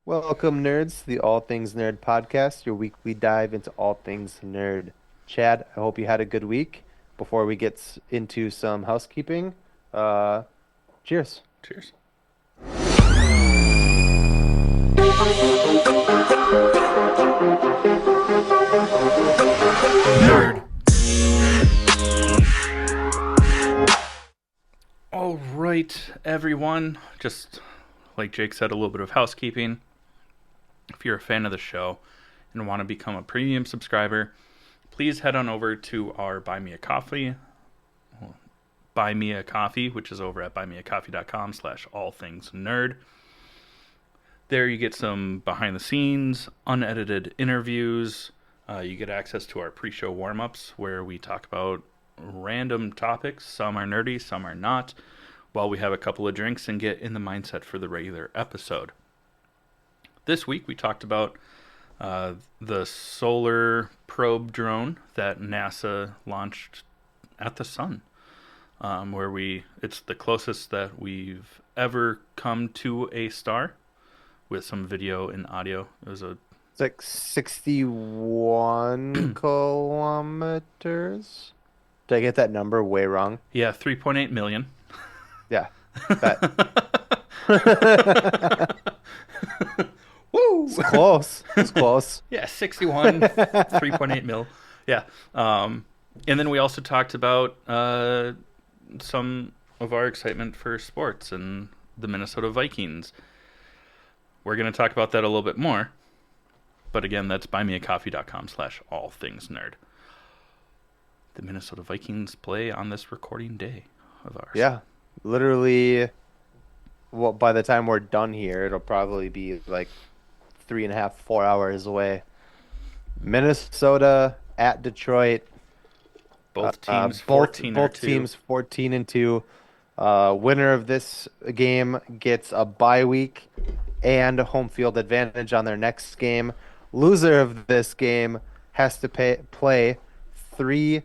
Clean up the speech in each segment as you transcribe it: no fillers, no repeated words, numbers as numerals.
Welcome, nerds, to the All Things Nerd podcast, your weekly dive into all things nerd. Chad, I hope you had a good week. Before we get into some housekeeping, uh, cheers. Cheers. Nerd. All right, everyone. Just like Jake said, a little bit of housekeeping. If you're a fan of the show and want to become a premium subscriber, please head on over to our Buy Me a Coffee, which is over at buymeacoffee.com/allthingsnerd. There you get some behind the scenes, unedited interviews. You get access to our pre-show warm-ups where we talk about random topics. Some are nerdy, some are not, while we have a couple of drinks and get in the mindset for the regular episode. This week we talked about the solar probe drone that NASA launched at the sun, it's the closest that we've ever come to a star with some video and audio. It was a It's like 61 kilometers. Did I get that number way wrong? 3.8 million. Yeah, that. Woo! It's close. It's close. Yeah, 61, 3.8 mil. Yeah. And then we also talked about some of our excitement for sports and the Minnesota Vikings. We're going to talk about that a little bit more. But again, that's buymeacoffee.com/allthingsnerd. The Minnesota Vikings play on this recording day of ours. Yeah, literally. Well, by the time we're done here, it'll probably be like 3.5, 4 hours away. Minnesota at Detroit. Both teams Both 14 or both 2. teams 14-2. Winner of this game gets a bye week and a home field advantage on their next game. Loser of this game has to play three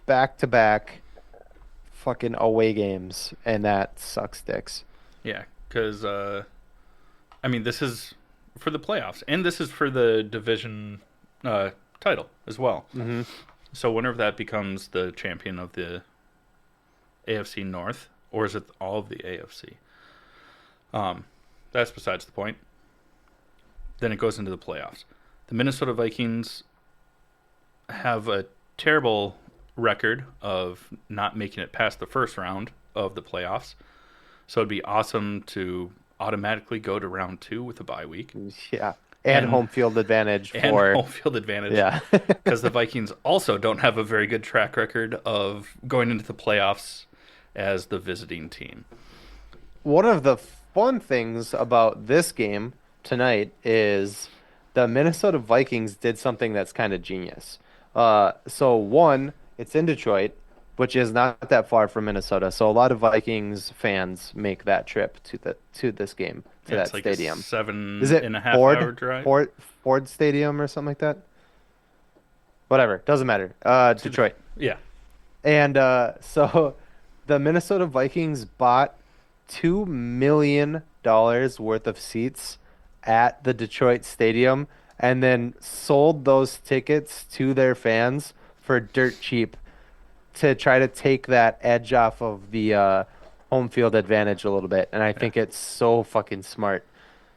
back-to-back fucking away games, and that sucks dicks. Yeah, because, this is for the playoffs, and this is for the division title as well. Mm-hmm. So winner of that becomes the champion of the AFC North, or is it all of the AFC? That's besides the point. Then it goes into the playoffs. The Minnesota Vikings have a terrible record of not making it past the first round of the playoffs. So it'd be awesome to automatically go to round 2 with a bye week. Yeah. And home field advantage and for home field advantage. Yeah. Because the Vikings also don't have a very good track record of going into the playoffs as the visiting team. One of the fun things about this game tonight is the Minnesota Vikings did something that's kind of genius. So one, it's in Detroit, which is not that far from Minnesota. So a lot of Vikings fans make that trip to this game, to that It's like stadium. a seven Is it and a half Ford? hour drive. Ford Stadium or something like that? Whatever, doesn't matter. Detroit. Yeah. And so the Minnesota Vikings bought $2 million worth of seats at the Detroit Stadium and then sold those tickets to their fans for dirt cheap to try to take that edge off of the home field advantage a little bit. And I think it's so fucking smart.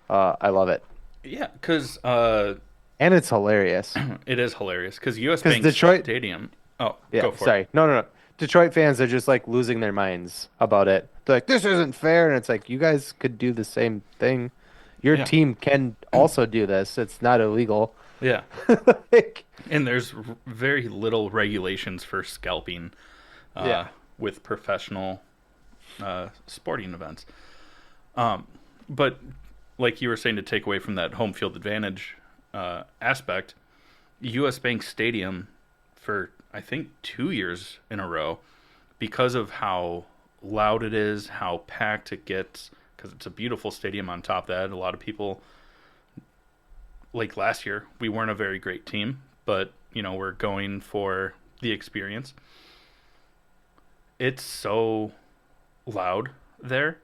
I love it. Yeah, because And it's hilarious. it is hilarious. Because U.S. Because Bank Detroit, Stadium. Oh, yeah, go for it. sorry. No, no, no. Detroit fans are just like losing their minds about it. They're like, this isn't fair. And it's like, you guys could do the same thing. Your Yeah. team can also do this. It's not illegal. Yeah. Like, And there's very little regulations for scalping yeah. with professional sporting events. But like you were saying, to take away from that home field advantage aspect, U.S. Bank Stadium for, I think, 2 years in a row, because of how loud it is, how packed it gets, because it's a beautiful stadium on top of that. A lot of people, like last year, we weren't a very great team, but, we're going for the experience. It's so loud there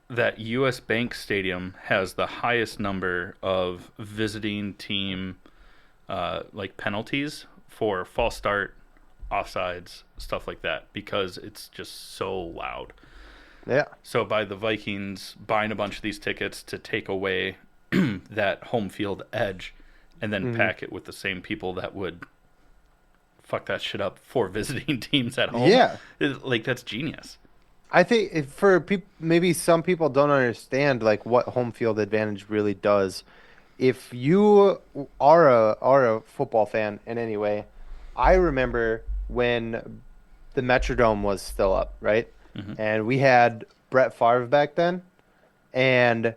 that U.S. Bank Stadium has the highest number of visiting team like penalties for false start, offsides, stuff like that, because it's just so loud. Yeah. So by the Vikings buying a bunch of these tickets to take away that home field edge, and then Hmm. pack it with the same people that would fuck that shit up for visiting teams at home, Yeah. like that's genius. I think for people, maybe some people don't understand like what home field advantage really does. If you are a football fan in any way, I remember when the Metrodome was still up, right? Hmm. And we had Brett Favre back then, and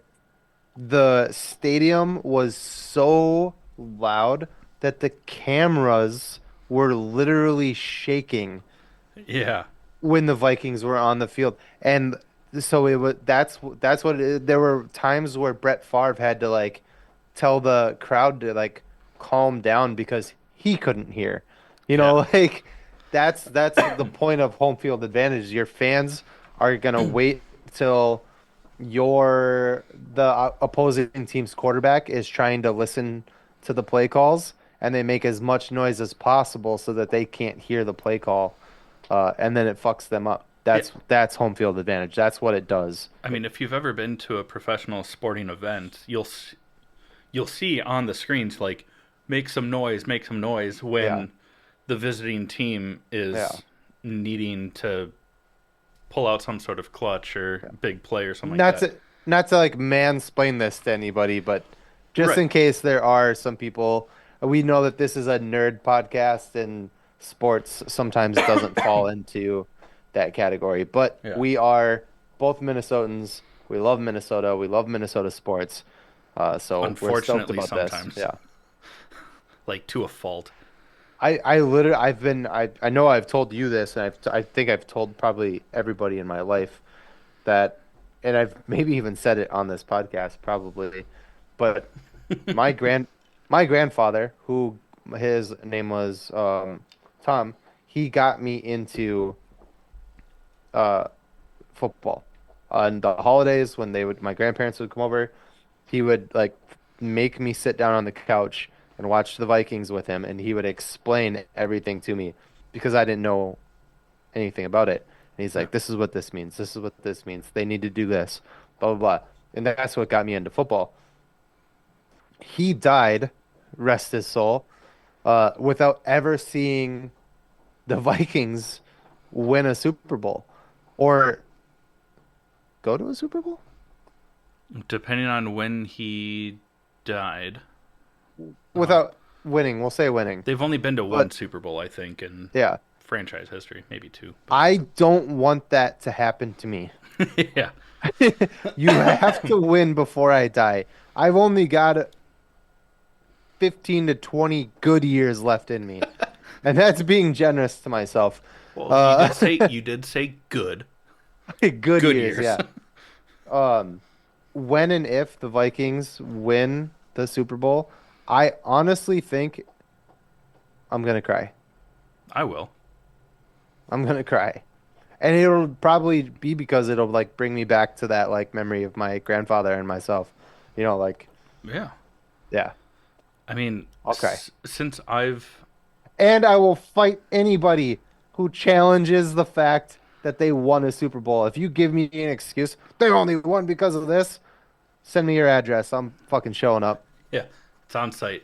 the stadium was so loud that the cameras were literally shaking Yeah, when the Vikings were on the field. And so it was that's what it is. There were times where Brett Favre had to like tell the crowd to like calm down because he couldn't hear. You yeah, know, like that's the point of home field advantage. Your fans are gonna wait till the opposing team's quarterback is trying to listen to the play calls, and they make as much noise as possible so that they can't hear the play call, and then it fucks them up. yeah. That's home field advantage. That's what it does. I mean, if you've ever been to a professional sporting event, you'll see on the screens like make some noise Yeah, when the visiting team yeah. is needing to pull out some sort of clutch or big play or something like Not that. to not to like mansplain this to anybody, but just Right. in case there are some people, we know that this is a nerd podcast and sports sometimes doesn't fall into that category. But Yeah. we are both Minnesotans. We love Minnesota. We love Minnesota sports. So we're stoked Unfortunately, about this. sometimes, Yeah. like to a fault. I literally I know I've told you this and I think I've told probably everybody in my life that, and I've maybe even said it on this podcast probably, but my grand my grandfather, who his name was Tom, he got me into uh football. On the holidays when my grandparents would come over, he would like make me sit down on the couch and watch the Vikings with him, and he would explain everything to me because I didn't know anything about it. And he's Yeah. like, "This is what this means. This is what this means. They need to do this, blah blah blah." And that's what got me into football. He died, rest his soul, without ever seeing the Vikings win a Super Bowl or go to a Super Bowl Depending on when he died, uh, without winning. We'll say winning, they've only been to one but Super Bowl, I think, in yeah, franchise history, maybe two. But I don't want that to happen to me. yeah, You have to win before I die. I've only got 15 to 20 good years left in me. And that's being generous to myself. well, Uh, you did say good, good good years, years. yeah. Um, when and if the Vikings win the Super Bowl, I honestly think I'm gonna cry. I will. I'm gonna cry. And it'll probably be because it'll like bring me back to that like memory of my grandfather and myself. Like Yeah. yeah, I mean, I'll cry. since I've And I will fight anybody who challenges the fact that they won a Super Bowl. If you give me an excuse, they only won because of this, send me your address. I'm fucking showing up. yeah, it's on site.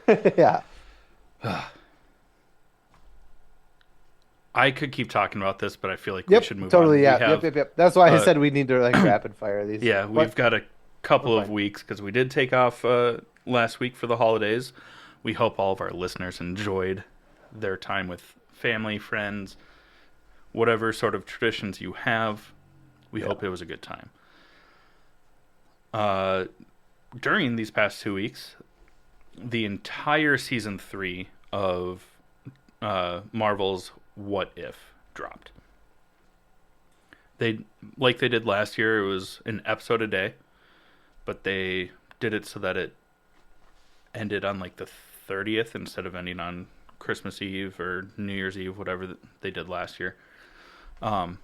Yeah. I could keep talking about this, but I feel like we Yep. should move on. Totally. We Yeah. Yep. have, Yep. Yep. That's why I uh, said we need to like rapid fire these. yeah, But we've got a we're couple of fine. weeks because we did take off last week for the holidays. We hope all of our listeners enjoyed their time with family, friends, whatever sort of traditions you have. We Yeah. hope it was a good time. Uh, During these past 2 weeks, the entire season 3 of Marvel's What If dropped. They like they did last year. It was an episode a day, but they did it so that it ended on like the 30th instead of ending on Christmas Eve or New Year's Eve, whatever they did last year. Um,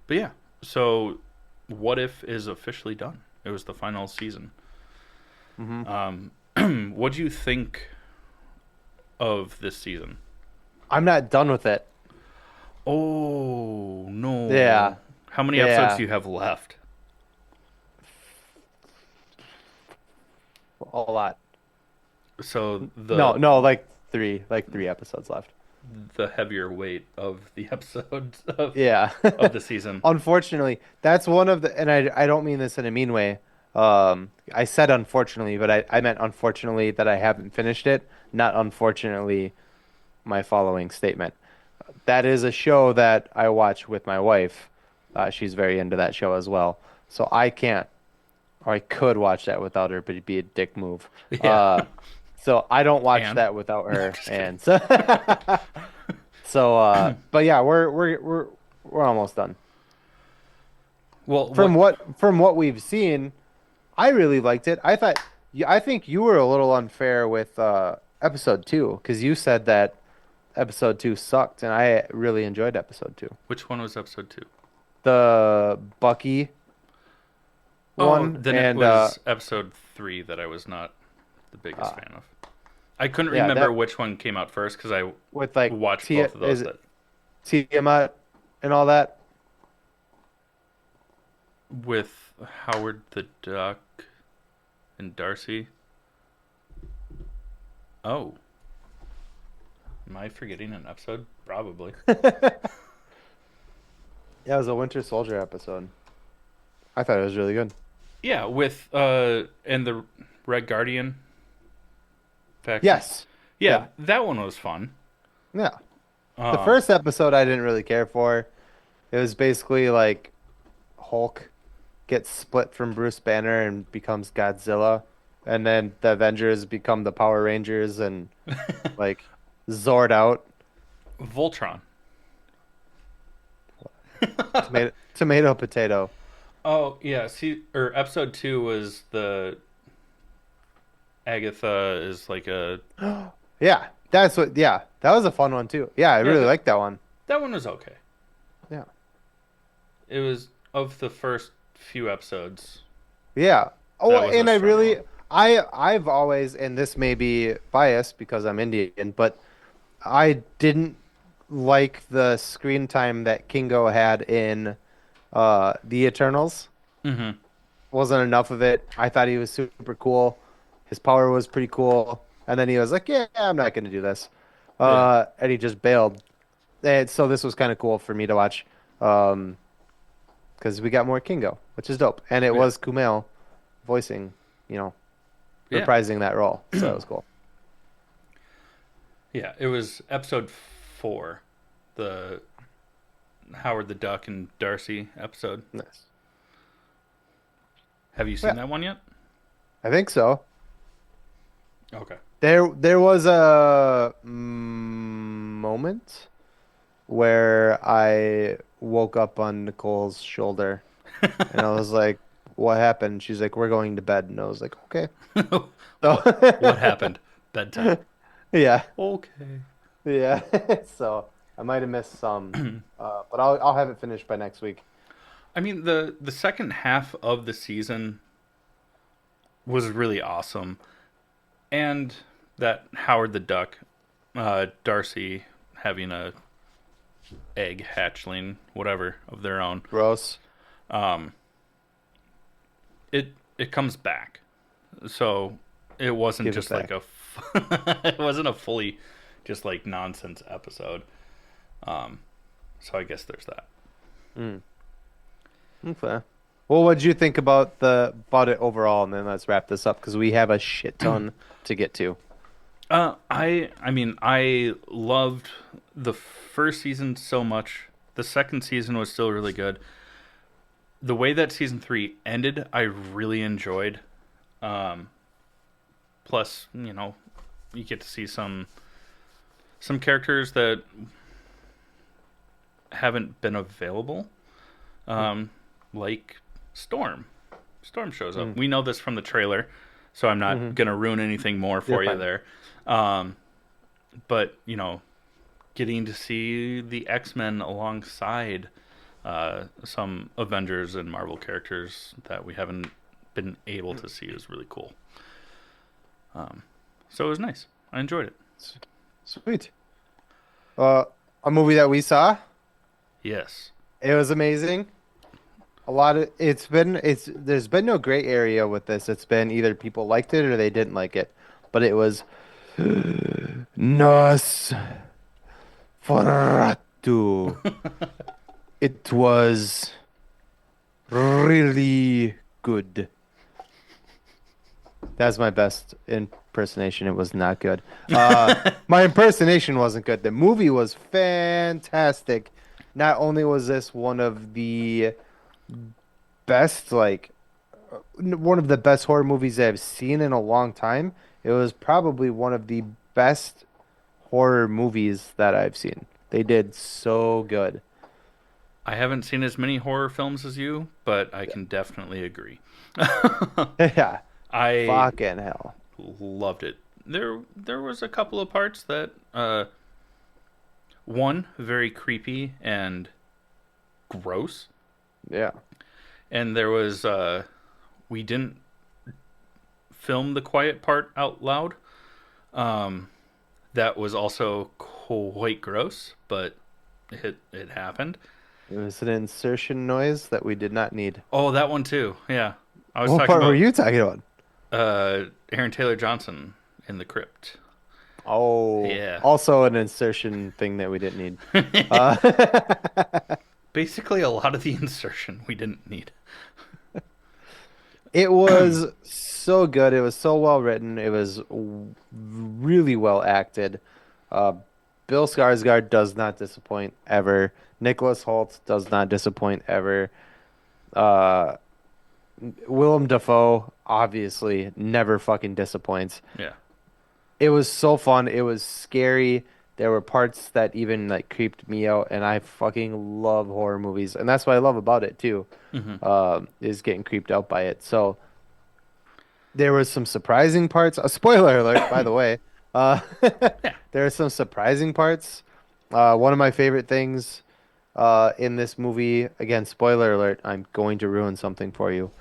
but yeah, so What If is officially done. It was the final season. Hmm. What do you think of this season? I'm not done with it. Oh Yeah, no! How many episodes yeah, do you have left? a lot. So No, no, like three episodes left. the heavier weight of the episodes Yeah. of the season. Unfortunately, that's one of the, and I don't mean this in a mean way. I said unfortunately, but I meant unfortunately that I haven't finished it, not unfortunately my following statement. That is a show that I watch with my wife. She's very into that show as well. So I can't, or I could watch that without her, but it'd be a dick move. Yeah, So I don't watch and that without no, I'm her, just kidding. and so but yeah, we're almost done. Well, what? From what we've seen, I really liked it. I think you were a little unfair with episode two because you said that episode two sucked, and I really enjoyed episode two. Which one was episode two? The Bucky Oh, one then it and was episode three that I was not the biggest uh fan of. I couldn't yeah, remember that which one came out first because I with like watched Tia both of is those. it That Tiamat and all that. with Howard the Duck and Darcy. Oh, am I forgetting an episode? Probably. Yeah, it was a Winter Soldier episode. I thought it was really good. Yeah, with and the Red Guardian faction. Yes. Yeah, Yeah. that one was fun. Yeah. The Um, first episode I didn't really care for. It was basically like Hulk gets split from Bruce Banner and becomes Godzilla, and then the Avengers become the Power Rangers and like Zord out. Voltron. Tomato potato. Oh yeah, see, or episode two was the Agatha is like a Yeah, that's what. Yeah, that was a fun one too. Yeah, I yeah. really liked that one. That one was okay. Yeah, It was of the first few episodes. yeah. Oh, That was a and stronger one. I've always, and this may be biased because I'm Indian, but I didn't like the screen time that Kingo had in the Eternals. Mm-hmm. Wasn't enough of it. I thought he was super cool. His power was pretty cool. And then he was like, "Yeah, I'm not going to do this." Yeah, And he just bailed. And so this was kind of cool for me to watch, because we got more Kingo, which is dope. And it yeah, was Kumail voicing, you know, yeah, reprising that role. So it was cool. yeah. It was episode four, the Howard the Duck and Darcy episode. Nice. Have you seen Yeah, that one yet? I think so. Okay. There was a moment where I woke up on Nicole's shoulder and I was like, "What happened?" She's like, "We're going to bed." And I was like, "Okay." So What happened? Bedtime. yeah, Okay. yeah. So I might have missed some, but I'll have it finished by next week. I mean, the second half of the season was really awesome, and that Howard the Duck, Darcy having a egg hatchling, whatever of their own. Gross. Um, it comes back, so it wasn't Give it just like back. it wasn't a fully just like nonsense episode. Um, so I guess there's that. Mm. Okay. Well, what did you think about about it overall? And then let's wrap this up because we have a shit ton to get to. I mean, I loved the first season so much. The second season was still really good. The way that season three ended, I really enjoyed. Um, plus, you get to see some characters that haven't been available, um, like Storm. Storm shows up. Mm. We know this from the trailer, so I'm not Hmm. gonna ruin anything more You're for you fine. there. Um, but getting to see the X-Men alongside some Avengers and Marvel characters that we haven't been able to see is really cool. So it was nice. I enjoyed it. Sweet. Uh, a movie that we saw. Yes. It was amazing. A lot of it's there's been no gray area with this. It's been either people liked it or they didn't like it. But it was Nosferatu. It was really good. That's my best impersonation. It was not good. My impersonation wasn't good. The movie was fantastic. Not only was this one of the best, one of the best horror movies I've seen in a long time, it was probably one of the best horror movies that I've seen. They did so good. I haven't seen as many horror films as you, but I can definitely agree. Yeah, I fucking hell. loved it. There was a couple of parts that one very creepy and gross, Yeah. and there was we didn't film the quiet part out loud. That was also quite gross, but it happened. It was an insertion noise that we did not need. Oh, that one too. Yeah, I was What talking part were about you talking about? Aaron Taylor Johnson in the crypt. Oh, Yeah. also an insertion thing that we didn't need. Uh, Basically, a lot of the insertion we didn't need. it was so good. It was so well written. It was really well acted. Uh, Bill Skarsgård does not disappoint ever. Nicholas Hoult does not disappoint ever. Uh, Willem Dafoe obviously never fucking disappoints. Yeah. It was so fun. It was scary. There were parts that even like creeped me out, and I fucking love horror movies, and that's what I love about it too, Hmm. is getting creeped out by it. So there was some surprising parts. A spoiler alert, by the way. Uh, Yeah. there are some surprising parts. One of my favorite things in this movie, again, spoiler alert, I'm going to ruin something for you.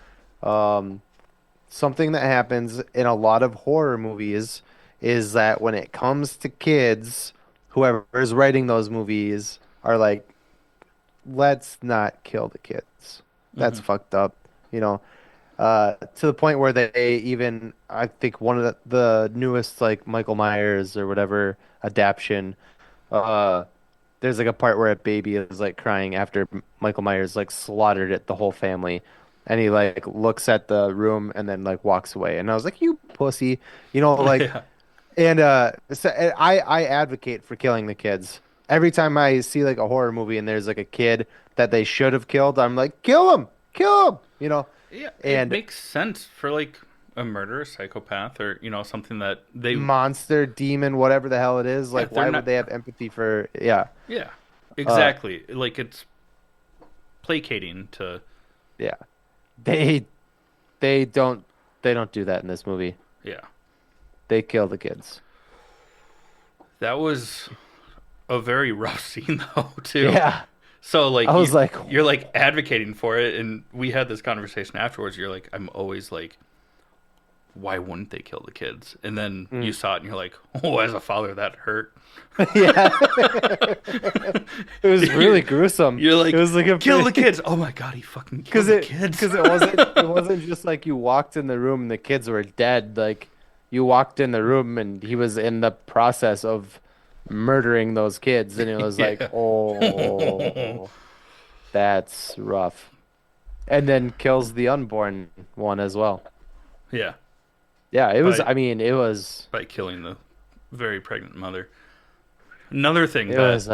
Um, Something that happens in a lot of horror movies is that when it comes to kids, whoever is writing those movies are like, let's not kill the kids. That's Hmm. fucked up, you know. To the point where they even, I think one of the newest like Michael Myers or whatever adaptation, uh, there's like a part where a baby is like crying after Michael Myers like slaughtered it, the whole family, and he like looks at the room and then like walks away, and I was like, you pussy, like, Yeah. and and I advocate for killing the kids. Every time I see like a horror movie and there's like a kid that they should have killed, I'm like, kill him, Yeah. It and makes sense for like a murderer, psychopath, or something that they. monster, demon, whatever the hell it is. Yeah, Like, they're why would not. they have empathy for? Yeah, Yeah. uh, Exactly. Like it's placating to. yeah. They they don't they don't do that in this movie. Yeah. They kill the kids. That was a very rough scene though too. Yeah, So like I was like, you're like advocating for it, and we had this conversation afterwards. You're like, I'm always like, why wouldn't they kill the kids? And then you mm. saw it, and you're like, oh, as a father, that hurt. Yeah. It was really gruesome. You're It like, was like a kill the kids. Oh my god, he fucking killed the kids. because it wasn't just like you walked in the room and the kids were dead. Like you walked in the room and he was in the process of murdering those kids, and it was like, Yeah. oh, that's rough. And then kills the unborn one as well. Yeah, Yeah, it was. by I mean, by killing the very pregnant mother. Another thing it that was.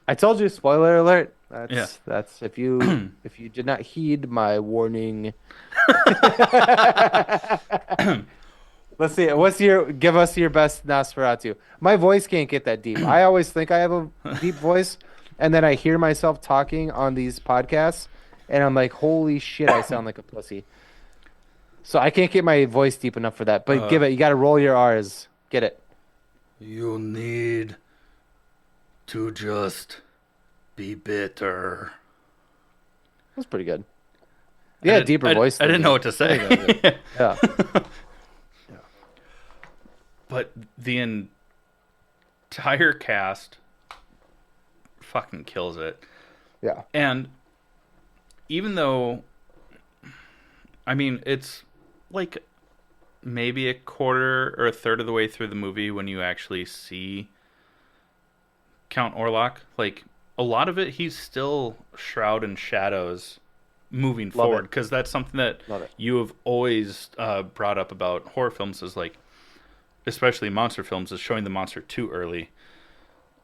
I told you, spoiler alert. yeah. That's if you did not heed my warning. Let's see. Give us your best Nosferatu. My voice can't get that deep. I always think I have a deep voice, and then I hear myself talking on these podcasts, and I'm like, holy shit, I sound like a pussy. So I can't get my voice deep enough for that. But give Uh, it. You got to roll your R's. Get it. you need to just be bitter. That's pretty good. Yeah, deeper voice I than didn't know me. what to I think that was good. say. Yeah. Yeah. But the entire cast fucking kills it. Yeah. And even though, I mean, it's like maybe a quarter or a third of the way through the movie when you actually see Count Orlok, like a lot of it, he's still shroud and shadows moving Love forward it. because that's something that Love it. you have always brought up about horror films is like, especially monster films, is showing the monster too early.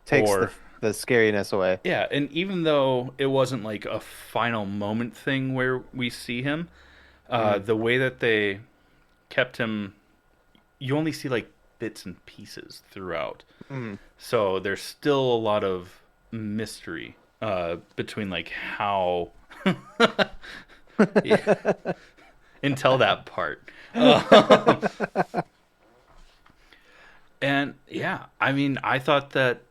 Takes Or the scariness away. yeah, and even though it wasn't like a final moment thing where we see him, Mm. the way that they kept him, you only see like bits and pieces throughout. Mm. So there's still a lot of mystery between like how yeah, until that part. And yeah, I mean, I thought that.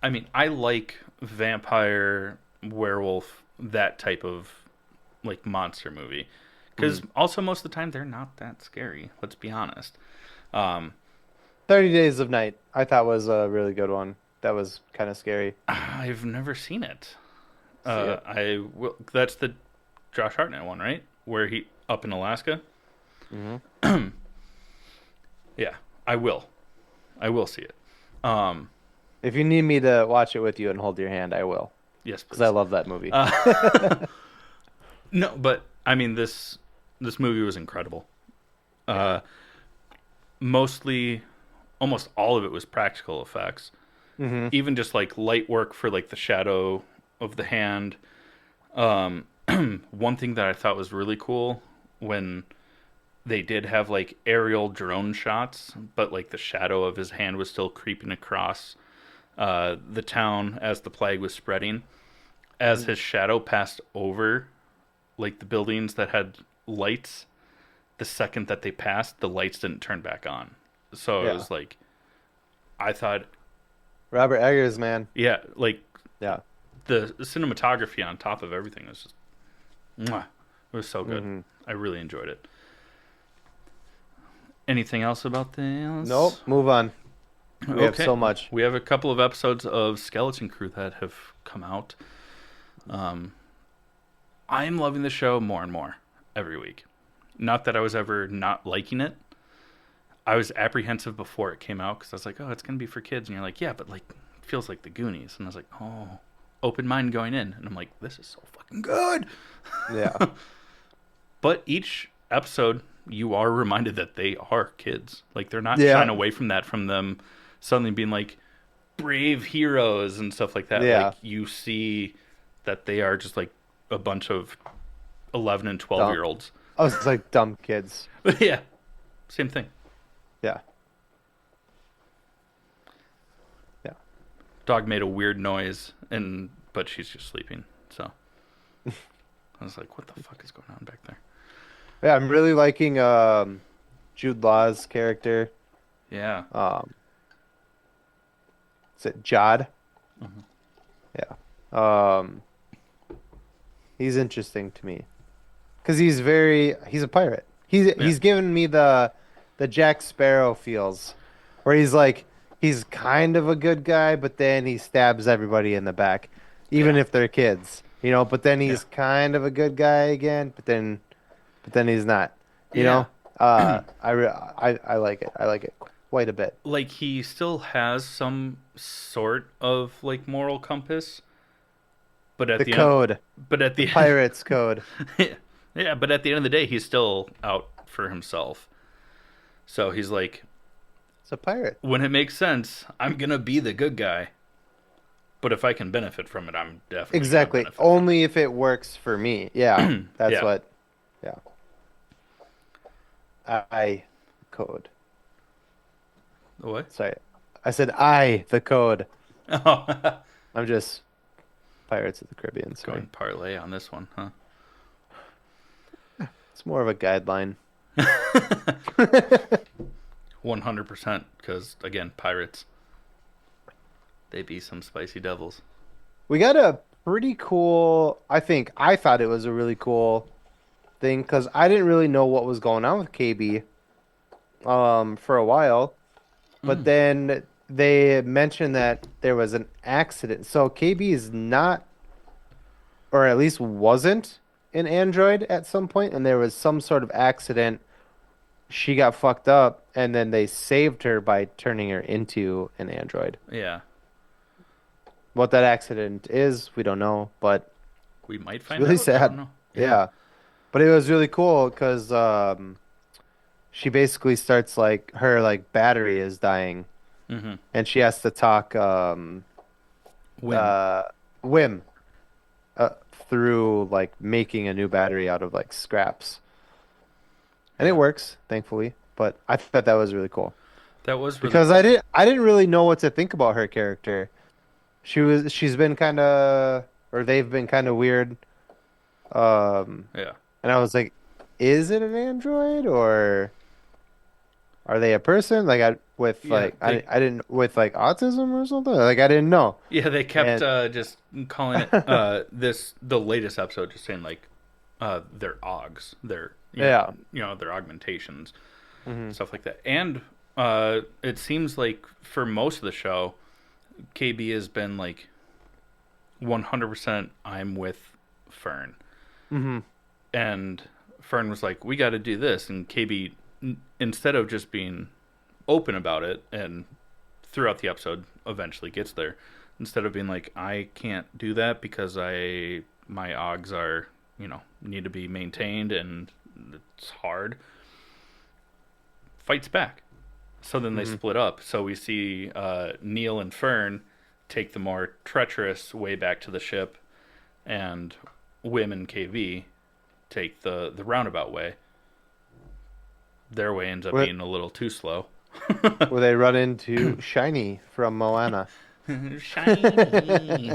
I mean, I like vampire, werewolf, that type of like monster movie, because Mm. also most of the time they're not that scary. Let's be honest. Um, 30 Days of Night, I thought was a really good one. That was kind of scary. I've never seen it. See it. I will. That's the Josh Hartnett one, right? Where he up in Alaska. Hmm. Yeah, I will. I will see it. Um, If you need me to watch it with you and hold your hand, I will, yes, because I please. love that movie. No, but I mean this movie was incredible. Uh, mostly, almost all of it was practical effects. Hmm. Even just like light work for like the shadow of the hand. Um, one thing that I thought was really cool when they did have like aerial drone shots, but like the shadow of his hand was still creeping across the town as the plague was spreading. As his shadow passed over like the buildings that had lights, the second that they passed, the lights didn't turn back on. So it Yeah. was like, I thought, Robert Eggers, man. yeah, like Yeah. the cinematography on top of everything was just, mwah, it was so good. Hmm. I really enjoyed it. Anything else about this? Nope. Move on. We have Okay. so much. We have a couple of episodes of Skeleton Crew that have come out. Um, I'm loving the show more and more every week. Not that I was ever not liking it. I was apprehensive before it came out because I was like, oh, it's going to be for kids. And you're like, yeah, but like, it feels like the Goonies. And I was like, oh, open mind going in. And I'm like, this is so fucking good. Yeah. But each episode, you are reminded that they are kids. Like, they're not Yeah. shying away from that, from them suddenly being like brave heroes and stuff like that. Yeah. Like, you see that they are just like a bunch of 11 and 12 Dumb. year olds. I was like dumb kids. But yeah, same thing. Yeah. Yeah. Dog made a weird noise, but she's just sleeping. So I was like, what the fuck is going on back there? Yeah, I'm really liking Jude Law's character. Yeah. Is it Jod? Mhm. Yeah. He's interesting to me because he's a pirate. He's given me the Jack Sparrow feels, where he's kind of a good guy, but then he stabs everybody in the back, even Yeah. if they're kids, you know. But then Yeah. he's kind of a good guy again, but then he's not, you Yeah. know. I like it. I like it quite a bit. Like, he still has some sort of like moral compass, but at The the code, end, but at the pirates code. yeah, but at the end of the day, he's still out for himself. So he's like, It's a pirate. when it makes sense, I'm gonna be the good guy. But if I can benefit from it, I'm definitely gonna Exactly. benefit from Only if it works for me. Yeah, that's Yeah. what. Yeah. I code. it. What? Sorry, I said I the code. Oh, I'm just Pirates of the Caribbean. Sorry, going parlay on this one, huh? it's more of a guideline. 100%, because again, pirates. They be some spicy devils. We gotta pretty cool. I thought it was a really cool thing because I didn't really know what was going on with KB for a while. But Mm, then they mentioned that there was an accident. So KB is not, or at least wasn't, an android at some point, and there was some sort of accident. She got fucked up, and then they saved her by turning her into an android. yeah, What that accident is, we don't know, but we might it's find really out. I don't sad. know. Yeah. Yeah. But it was really cool because she basically starts like her like battery is dying, Mm-hmm. and she has to talk Whim. uh Wim uh, through like making a new battery out of like scraps. And it Yeah. works, thankfully. But I thought that was really cool That was really because cool. I didn't really know what to think about her character. She's been kind of or they've been kind of weird. Um, Yeah. and I was like, is it an android or are they a person? Like I with Yeah. like I didn't with like autism or something. Like I didn't know. They kept And just calling it the latest episode, just saying like their OGs, their yeah. their augmentations, Hmm. stuff like that. And it seems like for most of the show, KB has been like 100% I'm with Fern. Hmm. And Fern was like, we got to do this. And KB, instead of just being open about it and throughout the episode eventually gets there, instead of being like, I can't do that because my OGs are, need to be maintained and it's hard, fights back. So then they Hmm. split up. So we see Neil and Fern take the more treacherous way back to the ship, and Wim and KV take the roundabout way. Their way ends up Where being a little too slow. where they run into Shiny from Moana. Shiny.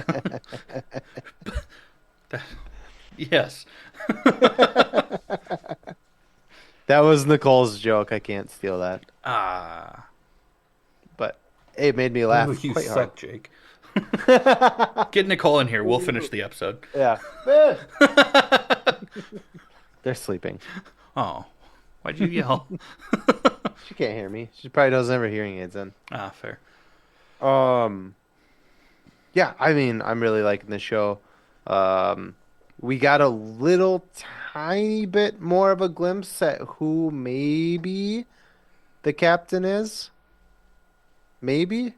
Yes. That was Nicole's joke. I can't steal that. Ah. But it made me Oh, laugh you quite hard. suck, Jake. Get Nicole in here. We'll finish the episode. Yeah. Eh. They're sleeping. Oh, why'd you yell? She can't hear me. She probably doesn't have her hearing aids in. Ah, fair. Um, yeah, I mean, I'm really liking the show. Um, we got a little tiny bit more of a glimpse at who maybe the captain is. Maybe.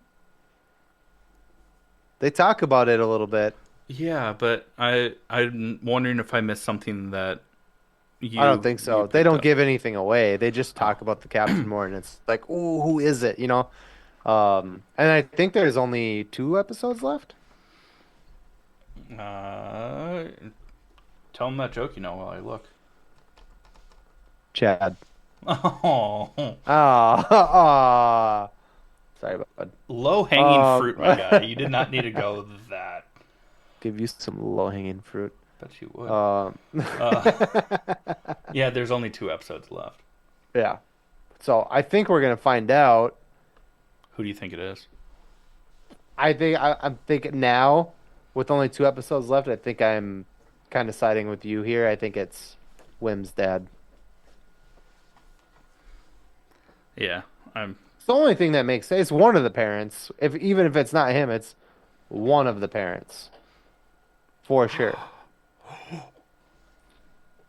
They talk about it a little bit. Yeah, but I'm wondering if I missed something that I don't you think you so. They picked don't up. give anything away. They just Oh. talk about the captain more, and it's like, ooh, who is it? And I think there's only 2 episodes left. Uh, Tell him that joke while I look. Chad. Oh, Ah, ah. Sorry, bud. low hanging Um, fruit, my guy. You did not need to go that. give you some low-hanging fruit. Bet you would. Um, Uh, yeah, there's only 2 episodes left. yeah. So I think we're gonna find out. Who do you think it is? I'm thinking now, with only 2 episodes left. I think I'm kind of siding with you here. I think it's Wim's dad. Yeah, I'm. It's the only thing that makes sense. It's one of the parents. If even if it's not him, it's one of the parents for sure.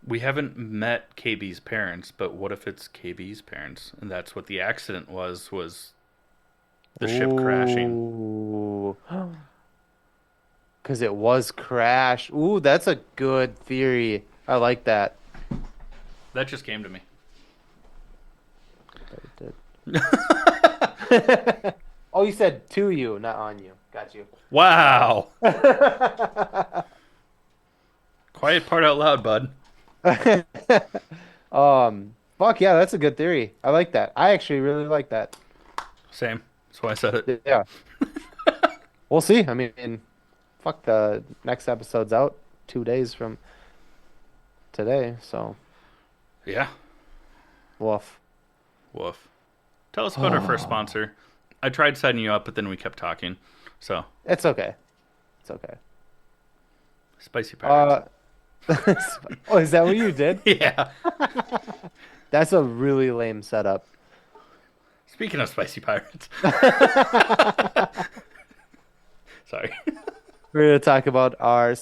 We haven't met KB's parents, but what if it's KB's parents, and that's what the accident was the ship crashing? Ooh. Because it was crashed. Ooh, that's a good theory. I like that. That just came to me. But it did. Oh, you said to you, not on you. Got you. Wow! Quiet part out loud, bud. Fuck yeah, that's a good theory. I like that. I actually really like that. Same. That's why I said it. Yeah. We'll see. I mean, fuck, the next episode's out 2 days from today, so Yeah. woof. Woof. Tell us about our first sponsor. I tried setting you up, but then we kept talking. So, It's okay. It's okay. Spicy pirates. Uh, oh, is that what you did? Yeah. That's a really lame setup. Speaking of spicy pirates. Sorry. We're going to talk about our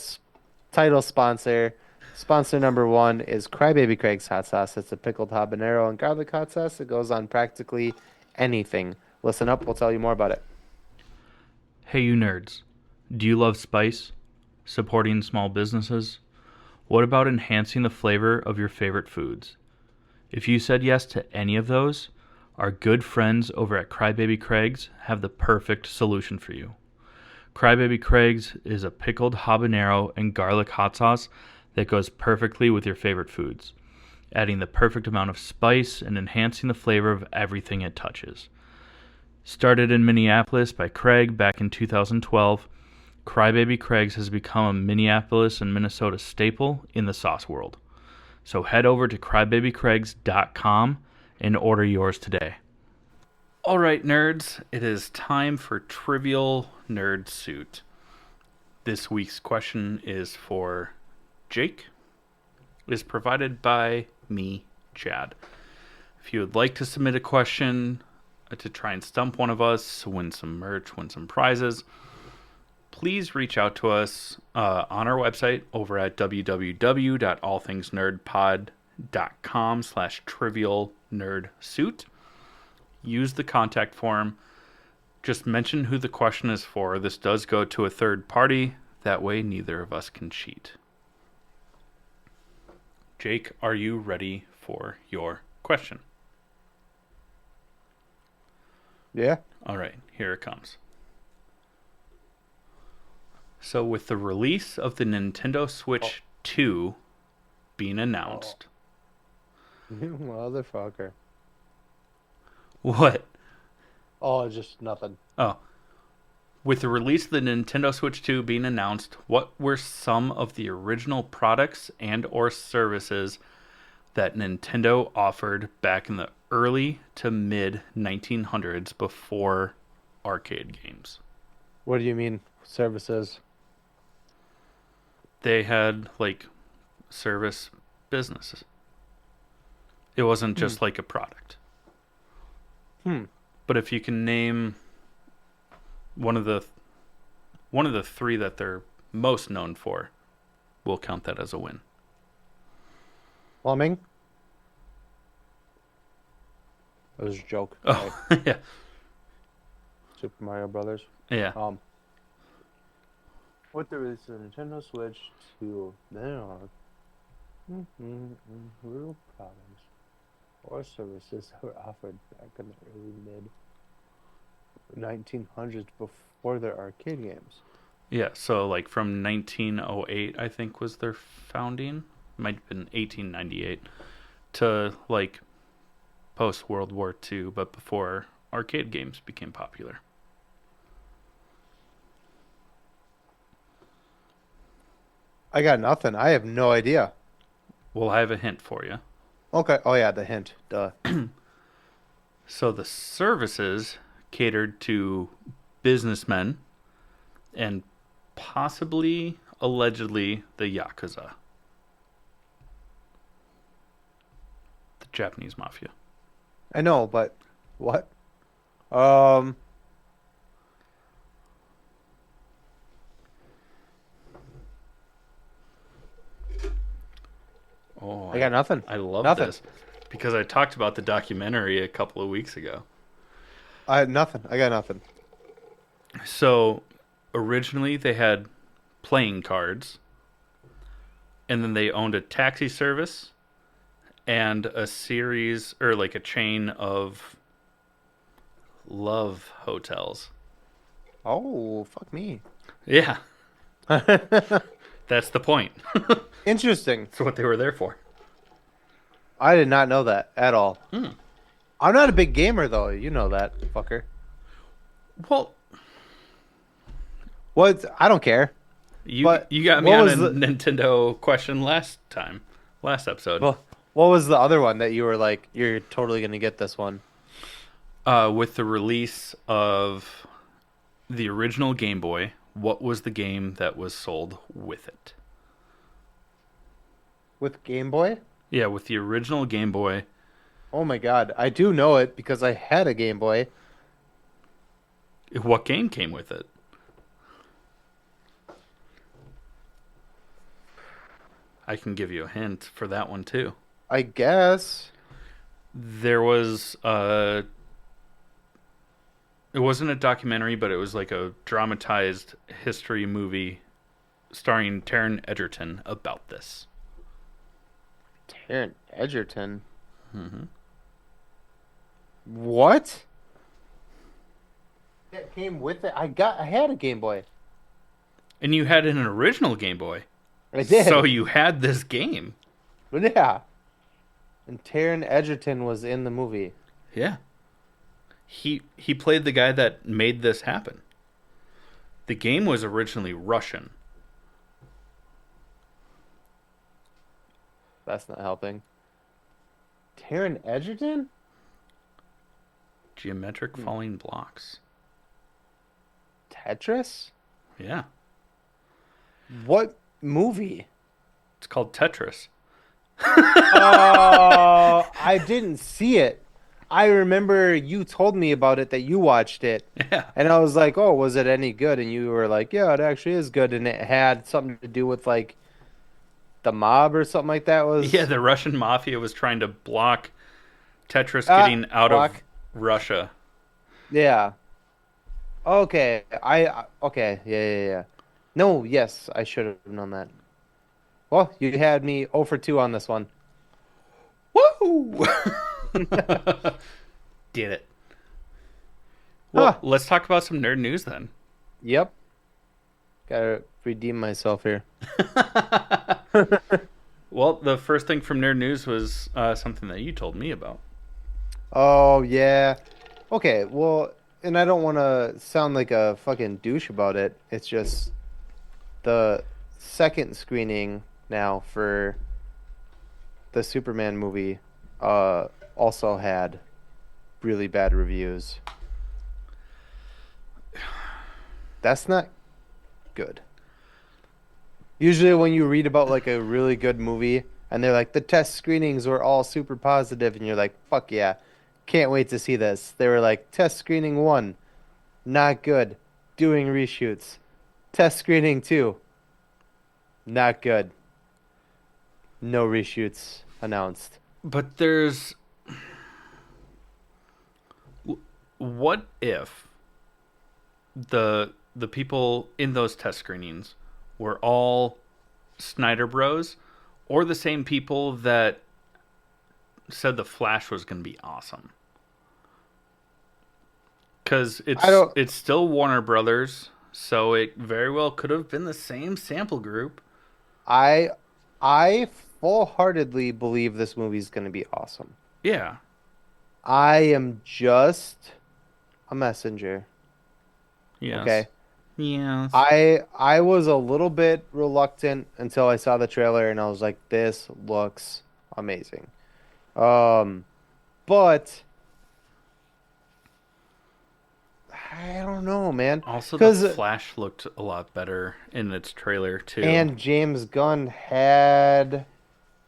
title sponsor. Sponsor number one is Crybaby Craig's hot sauce. It's a pickled habanero and garlic hot sauce. It goes on practically anything. Listen up, we'll tell you more about it. Hey, you nerds. Do you love spice? Supporting small businesses? What about enhancing the flavor of your favorite foods? If you said yes to any of those, our good friends over at Crybaby Craig's have the perfect solution for you. Crybaby Craig's is a pickled habanero and garlic hot sauce that goes perfectly with your favorite foods, adding the perfect amount of spice and enhancing the flavor of everything it touches. Started in Minneapolis by Craig back in 2012, Crybaby Craig's has become a Minneapolis and Minnesota staple in the sauce world. So head over to crybabycraigs.com and order yours today. All right, nerds, it is time for Trivial Nerd Suit. This week's question is for Jake. It is provided by me, Chad. If you would like to submit a question to try and stump one of us, win some merch, win some prizes, please reach out to us on our website over at www.allthingsnerdpod.com/trivialnerdsuit. Use the contact form. Just mention who the question is for. This does go to a third party. That way, neither of us can cheat. Jake, are you ready for your question? Yeah. All right, here it comes. So, with the release of the Nintendo Switch 2 being announced, You motherfucker. what? Oh, just nothing. Oh, with the release of the Nintendo Switch 2 being announced, what were some of the original products and or services that Nintendo offered back in the early to mid 1900s before arcade games? What do you mean, services? They had like service businesses. It wasn't just like a product. Hmm. But if you can name one of the three that they're most known for, we'll count that as a win. Plumbing? That was a joke. Oh, yeah. Super Mario Brothers. Yeah. What there is a Nintendo Switch 2, there are real problems or services that were offered back in the early mid 1900s before their arcade games. Yeah, so like from 1908, I think was their founding. Might have been 1898 to like post World War II, but before arcade games became popular. I got nothing. I have no idea. Well, I have a hint for you. Okay. Oh yeah, the hint. Duh. So the services catered to businessmen and possibly, allegedly, the Yakuza. The Japanese mafia. I know, but what? Um. Oh, I got nothing. I love Nothing. this because I talked about the documentary a couple of weeks ago. I had nothing. I got nothing. So originally they had playing cards, and then they owned a taxi service and a series or like a chain of love hotels. Oh, fuck me. Yeah, that's the point. Interesting. That's what they were there for. I did not know that at all. Hmm. I'm not a big gamer though. You know that, fucker. Well, What? I don't care. you But you got me what on was a the Nintendo question last episode. well, what was the other one that you were like, you're totally gonna get this one? With the release of the original Game Boy, what was the game that was sold with it? With Game Boy? Yeah, with the original Game Boy. Oh my God, I do know it because I had a Game Boy. What game came with it? I can give you a hint for that one too. I guess. There was it wasn't a documentary, but it was like a dramatized history movie starring Taron Egerton about this. Taron Egerton. Hmm. What? That came with it. I had a Game Boy. And you had an original Game Boy. I So did. you had this game. Yeah. And Taron Egerton was in the movie. Yeah. He played the guy that made this happen. The game was originally Russian. That's not helping. Taron Egerton? Geometric Hmm. falling blocks. Tetris? Yeah. What movie? It's called Tetris. Oh, I didn't see it. I remember you told me about it that you watched it. Yeah. And I was like, "Oh, was it any good?" And you were like, "Yeah, it actually is good." And it had something to do with like the mob or something like that Yeah, was the Russian mafia was trying to block Tetris getting out of block. Russia. Yeah. Okay. Okay. Yeah, yeah, yeah. No, yes, I should have known that. Well, you had me 0 for 2 on this one. Woo! Did it. Well, Huh. let's talk about some nerd news then. Yep. Gotta redeem myself here. Well, the first thing from nerd news was something that you told me about. Oh, yeah. Okay, well, and I don't want to sound like a fucking douche about it. It's just the second screening now for the Superman movie also had really bad reviews. That's not good. Usually when you read about like a really good movie and they're like the test screenings were all super positive and you're like, "Fuck yeah. Can't wait to see this." They were like test screening 1, not good. Doing reshoots. Test screening 2, not good. No reshoots announced. But there's what if the people in those test screenings were all Snyder Bros or the same people that said the Flash was going to be awesome? Because I don't it's still Warner Brothers, so it very well could have been the same sample group. I I full-heartedly believe this movie's going to be awesome. Yeah. I am just a messenger. Yes. Okay. Yes. I was a little bit reluctant until I saw the trailer and I was like, this looks amazing. Um, but I don't know, man. Also, the Because Flash looked a lot better in its trailer too. and James Gunn had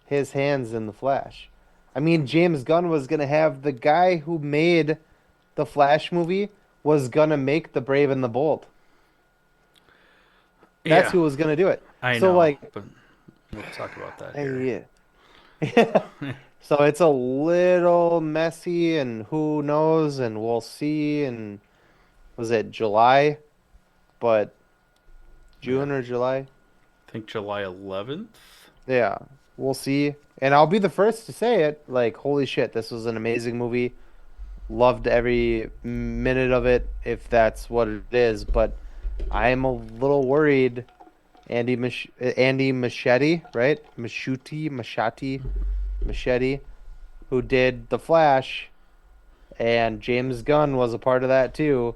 his hands in the Flash. I mean, James Gunn was gonna have the guy who made the Flash movie was gonna make the Brave and the Bold. That's Yeah, who was gonna do it. I So know, like, but we'll talk about that here. yeah. So it's a little messy, and who knows, and we'll see. And was it July? But Yeah, June or July? I think July 11th. Yeah, we'll see. And I'll be the first to say it. Like, holy shit, this was an amazing movie. Loved every minute of it, if that's what it is. But I'm a little worried. Andy Machete, right? Machete, who did The Flash, and James Gunn was a part of that too.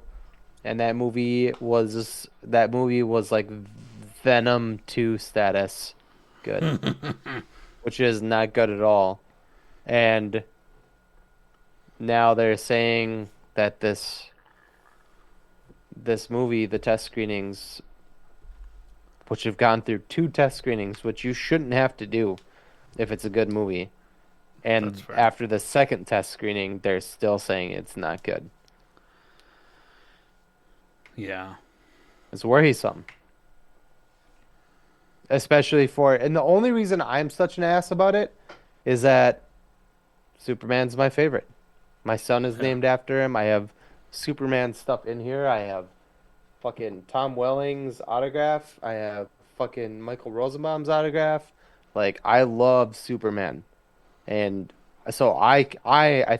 And that movie was like Venom 2 status good, which is not good at all. And now they're saying that this movie, the test screenings, which have gone through 2 test screenings, which you shouldn't have to do, if it's a good movie. That's And fair. after the second test screening, they're still saying it's not good. Yeah. It's worrisome. Especially for, and the only reason I'm such an ass about it is that Superman's my favorite. My son is Yeah. named after him. I have Superman stuff in here. I have fucking Tom Welling's autograph. I have fucking Michael Rosenbaum's autograph. Like I love Superman, and so I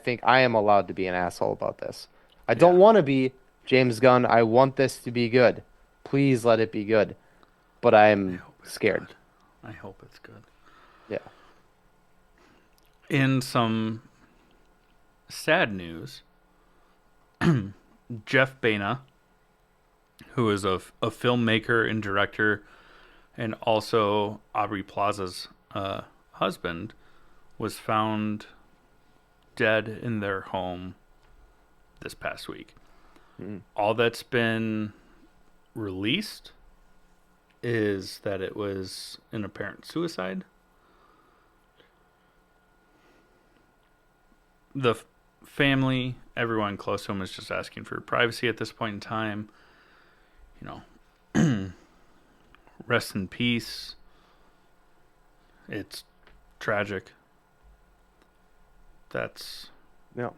think I am allowed to be an asshole about this. I don't Yeah. want to be James Gunn. I want this to be good. Please let it be good. But I I'm hope it's scared. good. I hope it's good. Yeah. In some sad news, Jeff Baena, who is a filmmaker and director and also Aubrey Plaza's husband, was found dead in their home this past week. Mm. All that's been released is that it was an apparent suicide. The family, everyone close to him, is just asking for privacy at this point in time. You know, rest in peace. It's tragic. That's No.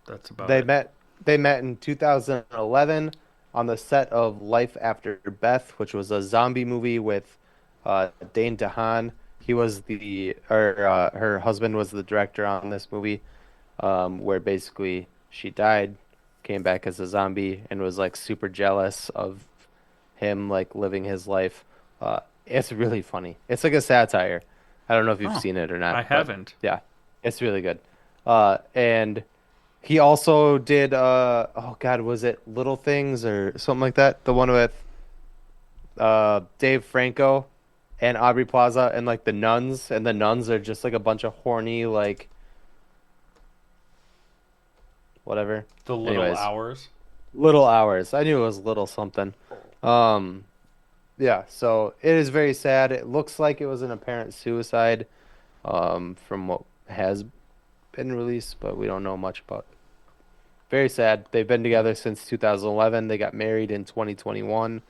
that's about They it. met they met in 2011 on the set of Life After Beth, which was a zombie movie with Dane DeHaan. He was the or her husband was the director on this movie, where basically she died, came back as a zombie, and was like super jealous of him like living his life. It's really funny. It's like a satire. I don't know if you've Oh, seen it or not, I but haven't. yeah, it's really good. And he also did oh God, was it Little Things or something like that? The one with Dave Franco and Aubrey Plaza and like the nuns, and the nuns are just like a bunch of horny like whatever. The Little Anyways, Hours. Little Hours. I knew it was little something. Um yeah, so it is very sad. It looks like it was an apparent suicide from what has been released, but we don't know much about it. Very sad. They've been Yeah. together since 2011. They got married in 2021.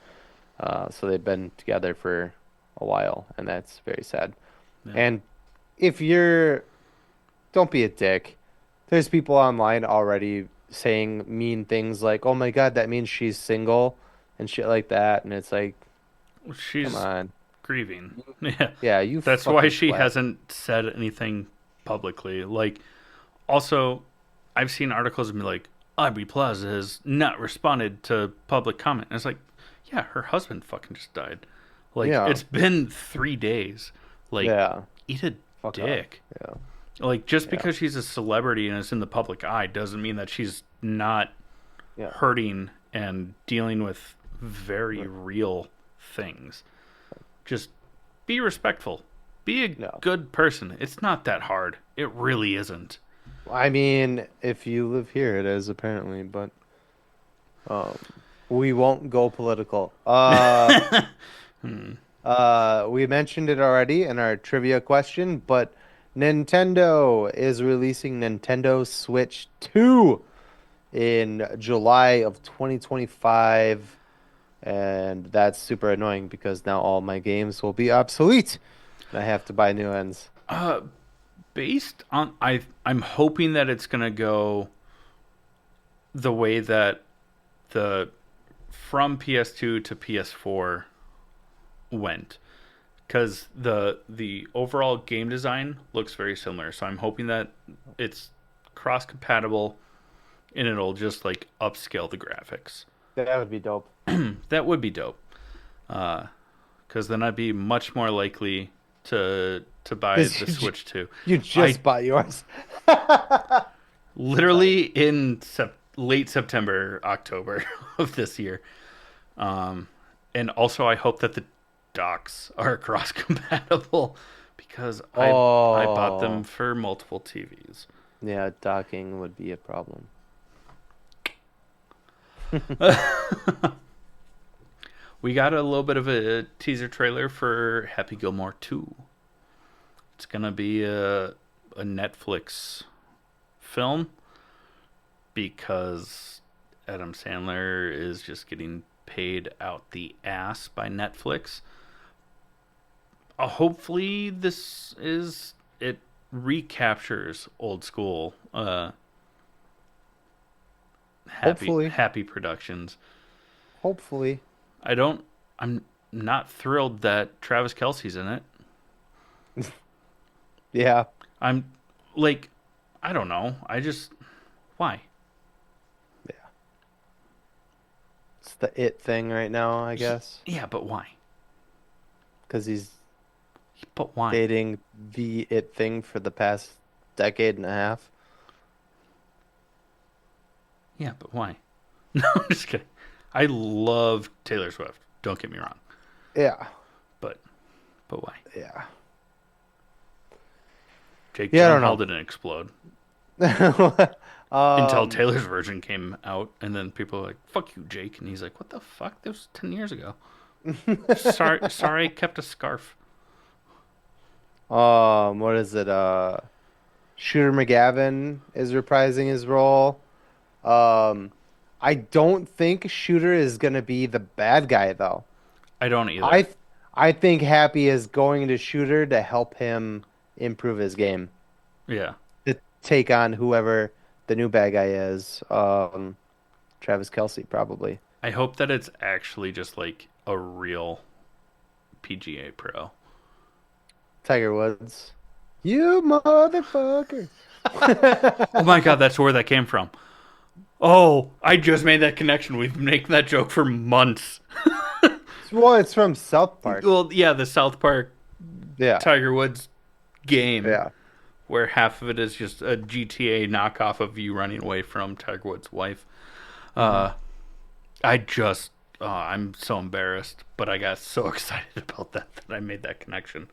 So they've been together for a while, and that's very sad. Yeah. And if you're, don't be a dick. There's people online already saying mean things like, "Oh my God, that means she's single," and shit like that. And it's like, come She's on. grieving. Yeah. Yeah, you That's why fucking she twat. hasn't said anything publicly. Like, also, I've seen articles and be like, Aubrey Plaza has not responded to public comment. And it's like, yeah, her husband fucking just died. Like, Yeah, it's been 3 days. Like, yeah. eat a Fuck off. dick. Yeah, Like, just yeah, because she's a celebrity and is in the public eye doesn't mean that she's not yeah. hurting and dealing with very real things. Just be respectful. Be a No. good person. It's not that hard. It really isn't. I mean, if you live here, it is apparently, but um, we won't go political. Hmm. We mentioned it already in our trivia question, but Nintendo is releasing Nintendo Switch 2 in July of 2025, and that's super annoying because now all my games will be obsolete, and I have to buy new ones. Uh, Based on I'm hoping that it's gonna go the way that the from PS2 to PS4 went, because the overall game design looks very similar. So I'm hoping that it's cross compatible and it'll just like upscale the graphics. That would be dope. That would be dope. Because then I'd be much more likely to buy 'Cause the Switch 2. you I just bought yours. literally in late September, October of this year. And also, I hope that the docks are cross compatible because I bought them Oh, for multiple TVs. yeah, docking would be a problem. We got a little bit of a teaser trailer for Happy Gilmore 2. it's gonna be a Netflix film because Adam Sandler is just getting paid out the ass by Netflix. Hopefully, this is it recaptures old school Hopefully, happy productions. hopefully. I don't. I'm not thrilled that Travis Kelsey's in it. Yeah, I'm like, I don't know. I just why? yeah. It's the it thing right now, I guess, Yeah, but why? because he's But why? dating the it thing for the past decade and a half. Yeah, but why? No, I'm just kidding. I love Taylor Swift. Don't get me wrong, Yeah, but why? yeah, Jake yeah. I Gyllenhaal don't didn't explode know. until um, Taylor's version came out, and then people were like, "Fuck you, Jake," and he's like, "What the fuck? That was 10 years ago." Sorry, I kept a scarf. what is it? Shooter McGavin is reprising his role. Um, I don't think Shooter is gonna be the bad guy though. I don't I either. th I think Happy is going to Shooter to help him improve his game Yeah, to take on whoever the new bad guy is. Travis Kelsey probably. I hope that it's actually just like a real PGA pro. Tiger Woods. You motherfucker. Oh my god, that's where that came from. Oh, I just made that connection. We've been making that joke for months. Well, it's from South Park. Well, yeah, the South Park Yeah, Tiger Woods game yeah. where half of it is just a GTA knockoff of you running away from Tiger Woods' wife. Hmm. Uh, I just, I'm so embarrassed, but I got so excited about that I made that connection.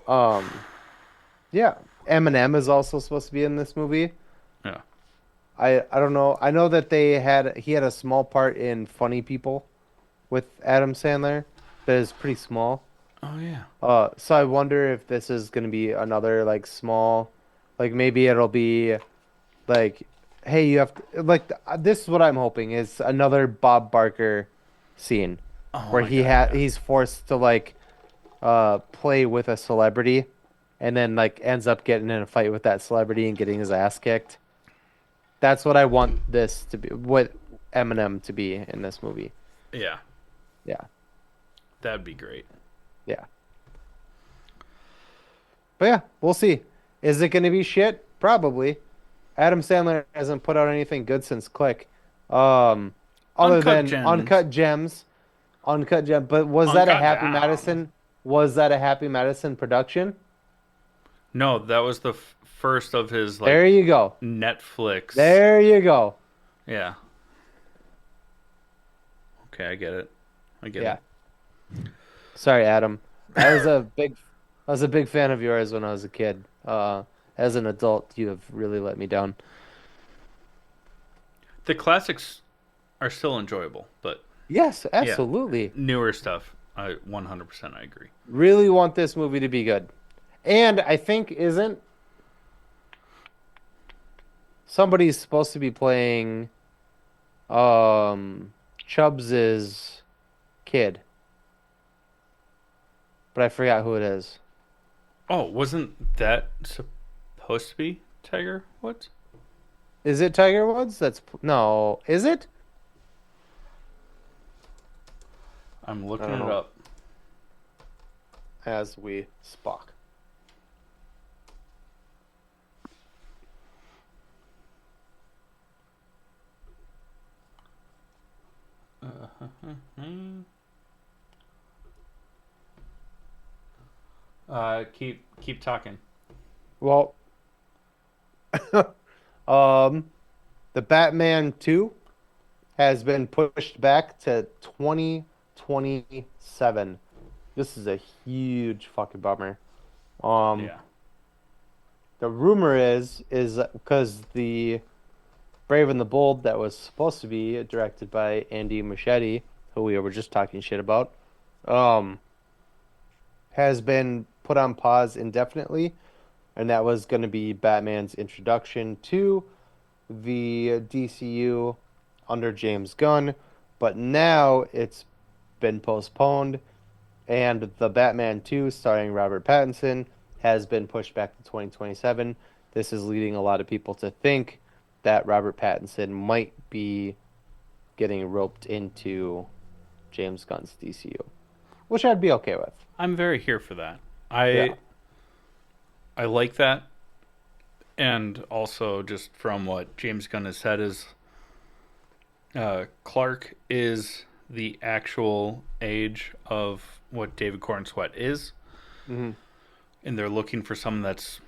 Um, yeah. Eminem is also supposed to be in this movie. Yeah. I don't know. I know that he had a small part in Funny People with Adam Sandler, but it's pretty small. Oh yeah. So I wonder if this is gonna be another like small, like maybe it'll be like, hey, you have to like this is what I'm hoping is another Bob Barker scene Oh where my god. Yeah. he's forced to like play with a celebrity and then like ends up getting in a fight with that celebrity and getting his ass kicked. That's what I want this to be, what Eminem to be in this movie. Yeah. Yeah, That'd be great. yeah. But yeah, we'll see. Is it going to be shit? Probably. Adam Sandler hasn't put out anything good since Click. Um, other Uncut than Gems. Uncut Gem. But was that a Uncut Happy Gems. Madison? Was that a Happy Madison production? No, that was the first of his like There you go. Netflix. There you go. Yeah. Okay, I get it. I get Yeah. it. Sorry, Adam. I was a big fan of yours when I was a kid. As an adult, you have really let me down. The classics are still enjoyable, but Yes, yeah, absolutely. newer stuff, I 100% I agree. Really want this movie to be good. And I think isn't somebody's supposed to be playing Chubbs's kid, but I forgot who it is. Oh, wasn't that supposed to be Tiger Woods? Is it Tiger Woods? No, is it? I'm I looking don't it know. up. As we Spock. Keep talking. Well, um, the Batman 2 has been pushed back to 2027. This is a huge fucking bummer. Um, Yeah. the rumor is because the Brave and the Bold that was supposed to be directed by Andy Muschietti, who we were just talking shit about, um, has been put on pause indefinitely, and that was going to be Batman's introduction to the DCU under James Gunn, but now it's been postponed, and the Batman 2 starring Robert Pattinson has been pushed back to 2027. This is leading a lot of people to think that Robert Pattinson might be getting roped into James Gunn's DCU, which I'd be okay with. I'm very here for that. Yeah. I like that, and also just from what James Gunn has said is Clark is the actual age of what David Corn Sweat is, Hmm. and they're looking for someone that's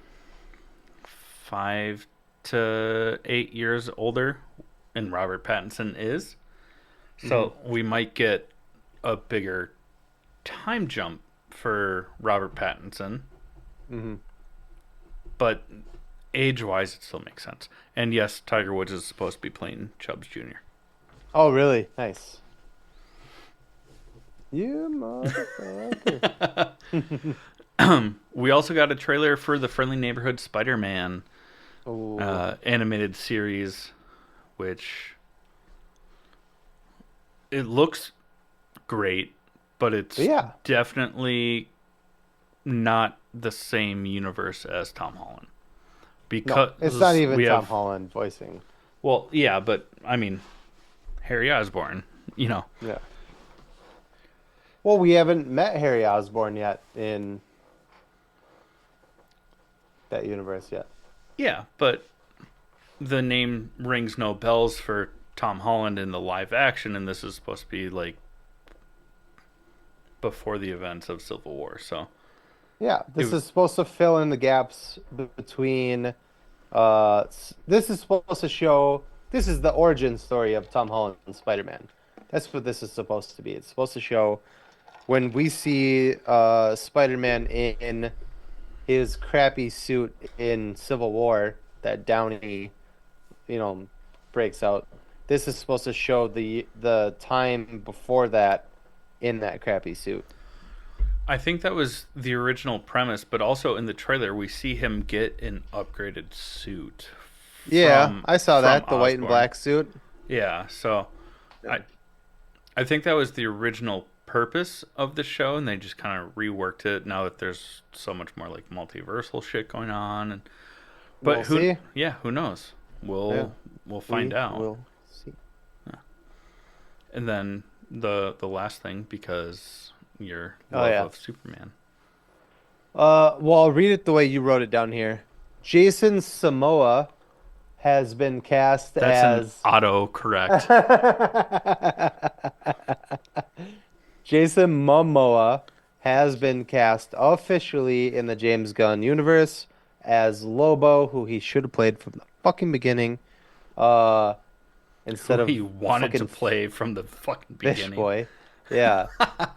5 to 8 years older, and Robert Pattinson is. Hmm. So we might get a bigger time jump for Robert Pattinson, Hmm. but age-wise, it still makes sense. And yes, Tiger Woods is supposed to be playing Chubbs Jr. Oh, really? Nice. You motherfucker. We also got a trailer for the Friendly Neighborhood Spider-Man Oh, animated series, which it looks great, but it's yeah. definitely not the same universe as Tom Holland. No, it's not Because even we Tom have, Holland voicing. well, yeah, but I mean, Harry Osborn, you know. Yeah. Well, we haven't met Harry Osborn yet in that universe yet. Yeah, but the name rings no bells for Tom Holland in the live action, and this is supposed to be like before the events of Civil War. So Yeah, this it, is supposed to fill in the gaps between. This is supposed to show. This is the origin story of Tom Holland and Spider-Man. That's what this is supposed to be. It's supposed to show when we see Spider-Man in his crappy suit in Civil War that Downey, you know, breaks out. This is supposed to show the time before that in that crappy suit. I think that was the original premise, but also in the trailer we see him get an upgraded suit Yeah, I saw from that, the white and Osborn. black suit. Yeah, so I I think that was the original purpose of the show, and they just kind of reworked it now that there's so much more like multiversal shit going on. And We'll but who, see. yeah, who knows? Yeah, We'll we find out. will see. And then the last thing, because your Oh love yeah. of Superman. Well, I'll read it the way you wrote it down here. Jason Samoa has been cast That's an as auto correct. Jason Momoa has been cast officially in the James Gunn universe as Lobo, who he should have played from the fucking beginning, uh, Who instead he of wanted to fucking play from the fucking Fish beginning. Boy. Yeah.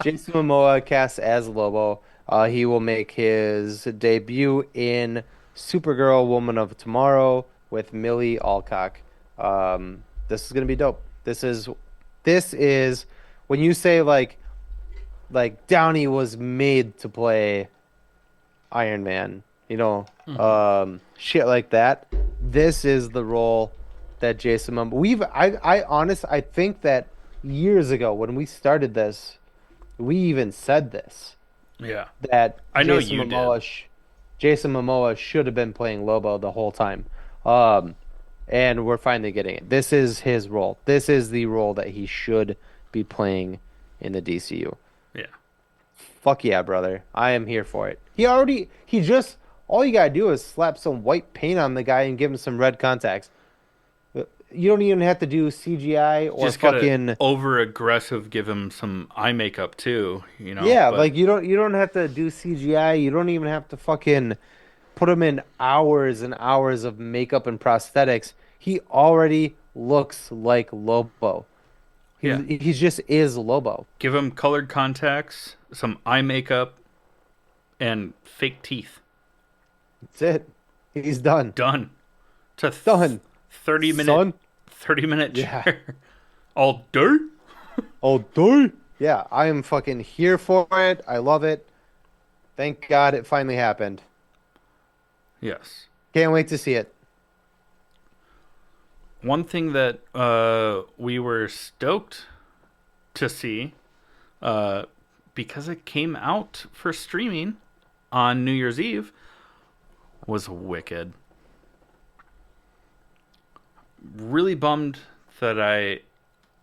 Jason Momoa cast as Lobo. He will make his debut in Supergirl Woman of Tomorrow with Millie Alcock. This is gonna be dope. This is when you say like Downey was made to play Iron Man, Hmm. shit like that. This is the role that Jason Momoa. I think that years ago when we started this, we even said this Yeah, that I know you did. Jason Momoa should have been playing Lobo the whole time. Um, and we're finally getting it. This is his role. This is the role that he should be playing in the DCU. Yeah, Fuck yeah, brother. I am here for it. He just, all you gotta do is slap some white paint on the guy and give him some red contacts. You don't even have to do CGI or just gotta fucking, over aggressive give him some eye makeup too, yeah, But like you don't have to do CGI. You don't even have to fucking put him in hours and hours of makeup and prosthetics. He already looks like Lobo. yeah, He just is Lobo. give him colored contacts, some eye makeup, and fake teeth. That's it. He's done. Done. It's a Done. 30 minute Son. 30-minute Yeah. chair. All dirt. Oh, dude. Yeah, I am fucking here for it. I love it. Thank God it finally happened. Yes. Can't wait to see it. One thing that we were stoked to see, uh, because it came out for streaming on New Year's Eve, was Wicked. Really bummed that I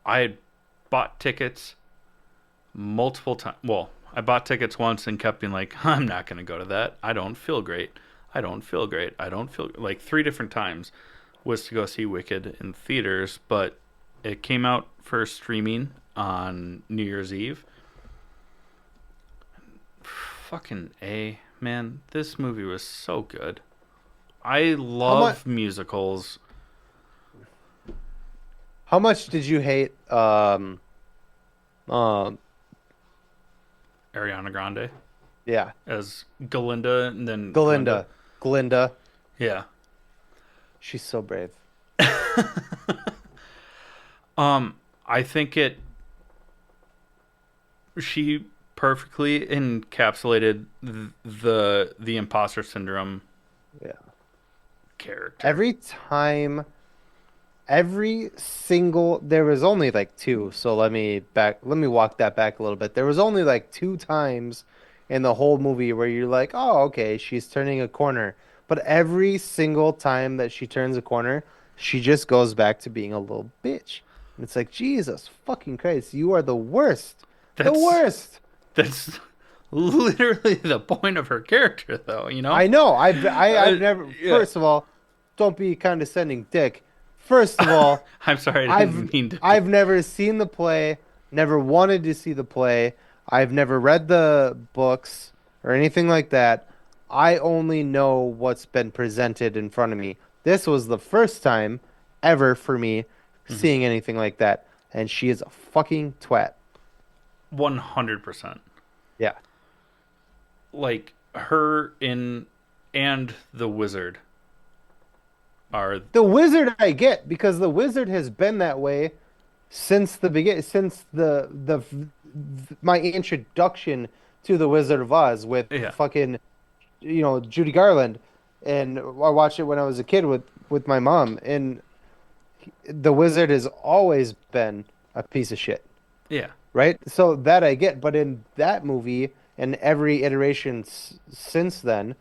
had bought tickets multiple times. Well, I bought tickets once and kept being like, I'm not going to go to that. I don't feel great. I don't feel great. I don't feel like three different times was to go see Wicked in theaters, but it came out for streaming on New Year's Eve. Fucking A, man, this movie was so good. I How much love musicals. how much did you hate um Ariana Grande yeah, as Galinda and then Glinda. Glinda. Glinda. Yeah. She's so brave. I think it she perfectly encapsulated the imposter syndrome Yeah. character. Every time every single there was only like two, so let me walk that back a little bit. There was only like two times in the whole movie where you're like, oh, okay, she's turning a corner. But every single time that she turns a corner, she just goes back to being a little bitch. And it's like, Jesus fucking Christ, you are the worst. The That's worst. that's literally the point of her character, though. You know. I know. I've never. Yeah. First of all, don't be condescending, dick. First of all, I'm sorry, I I've didn't mean to be. I've never seen the play, never wanted to see the play. I've never read the books or anything like that. I only know what's been presented in front of me. This was the first time ever for me Mhm. seeing anything like that, and she is a fucking twat. 100%. Yeah. Like her in and the wizard are. The wizard I get because the wizard has been that way since the begin since my introduction to the Wizard of Oz with Yeah. fucking Judy Garland, and I watched it when I was a kid with my mom, and the wizard has always been a piece of shit, Yeah. right? So that I get, but in that movie and every iteration since then,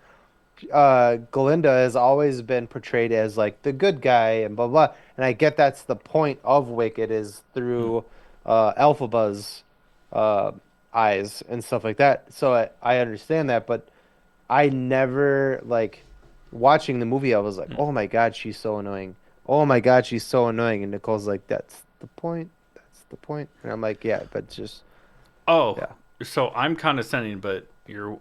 Glinda has always been portrayed as like the good guy and blah blah. And I get that's the point of Wicked is Mm. through Elphaba's uh, eyes and stuff like that. So I understand that, but I never like watching the movie. I was like, Mm. oh my God, she's so annoying. Oh my God, she's so annoying. And Nicole's like, that's the point. That's the point. And I'm like, yeah, but just Oh, yeah. so I'm condescending, but your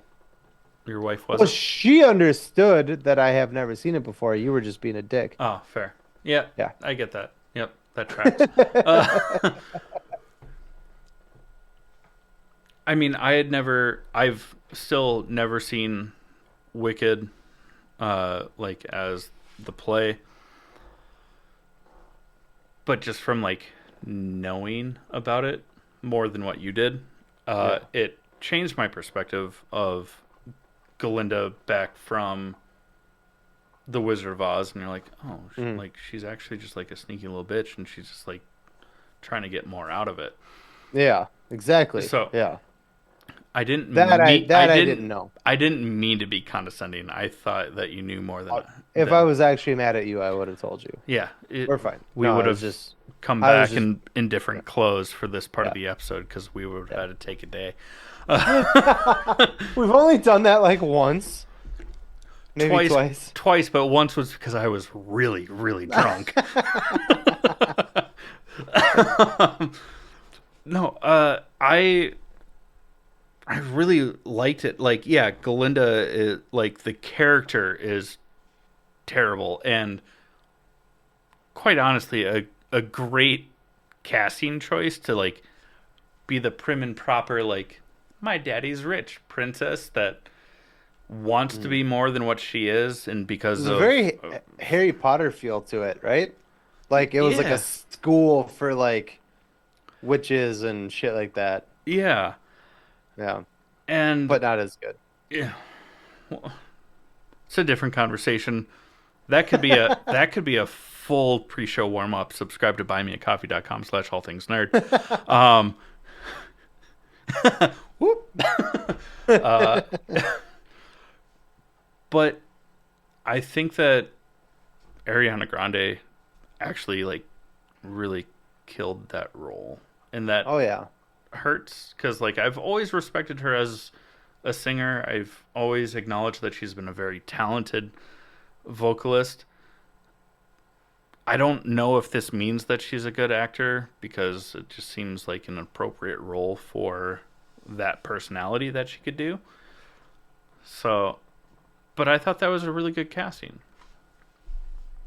wife Well, wasn't. she understood that I have never seen it before. You were just being a dick. Oh, fair. Yeah, Yeah. I get that. Yep, that tracks. Uh, I mean, I've still never seen Wicked, like as the play, but just from like knowing about it more than what you did, Yeah. it changed my perspective of Galinda back from the Wizard of Oz, and you're like, oh, Mm. like she's actually just like a sneaky little bitch, and she's just like trying to get more out of it. Yeah, exactly. So Yeah. I That I didn't didn't know. mean to be condescending. I thought that you knew more If I than was actually mad at you, I would have told you. yeah. We're fine. We No, would I was have just come I was back just in different clothes for this part of yeah. the episode because we would have Yeah. had to take a day. We've only done that like once, maybe twice, twice. twice, but once was because I was really, really drunk. No, I really liked it. Like, yeah, Galinda is like the character is terrible, and quite honestly, a great casting choice to like be the prim and proper like my daddy's rich princess that wants to Mm. be more than what she is, and because There's a of very Harry Potter feel to it, right? Like it was like a yeah, school for like witches and shit like that. yeah, Yeah, and but not as good. Yeah, well, it's a different conversation. That could be a full pre-show warm-up. Subscribe to buymeacoffee.com/allthingsnerd. Um, whoop. uh, but I think that Ariana Grande actually like really killed that role, and that Oh yeah. hurts because like I've always respected her as a singer. I've always acknowledged that she's been a very talented vocalist. I don't know if this means that she's a good actor because it just seems like an appropriate role for that personality that she could do. So, but I thought that was a really good casting.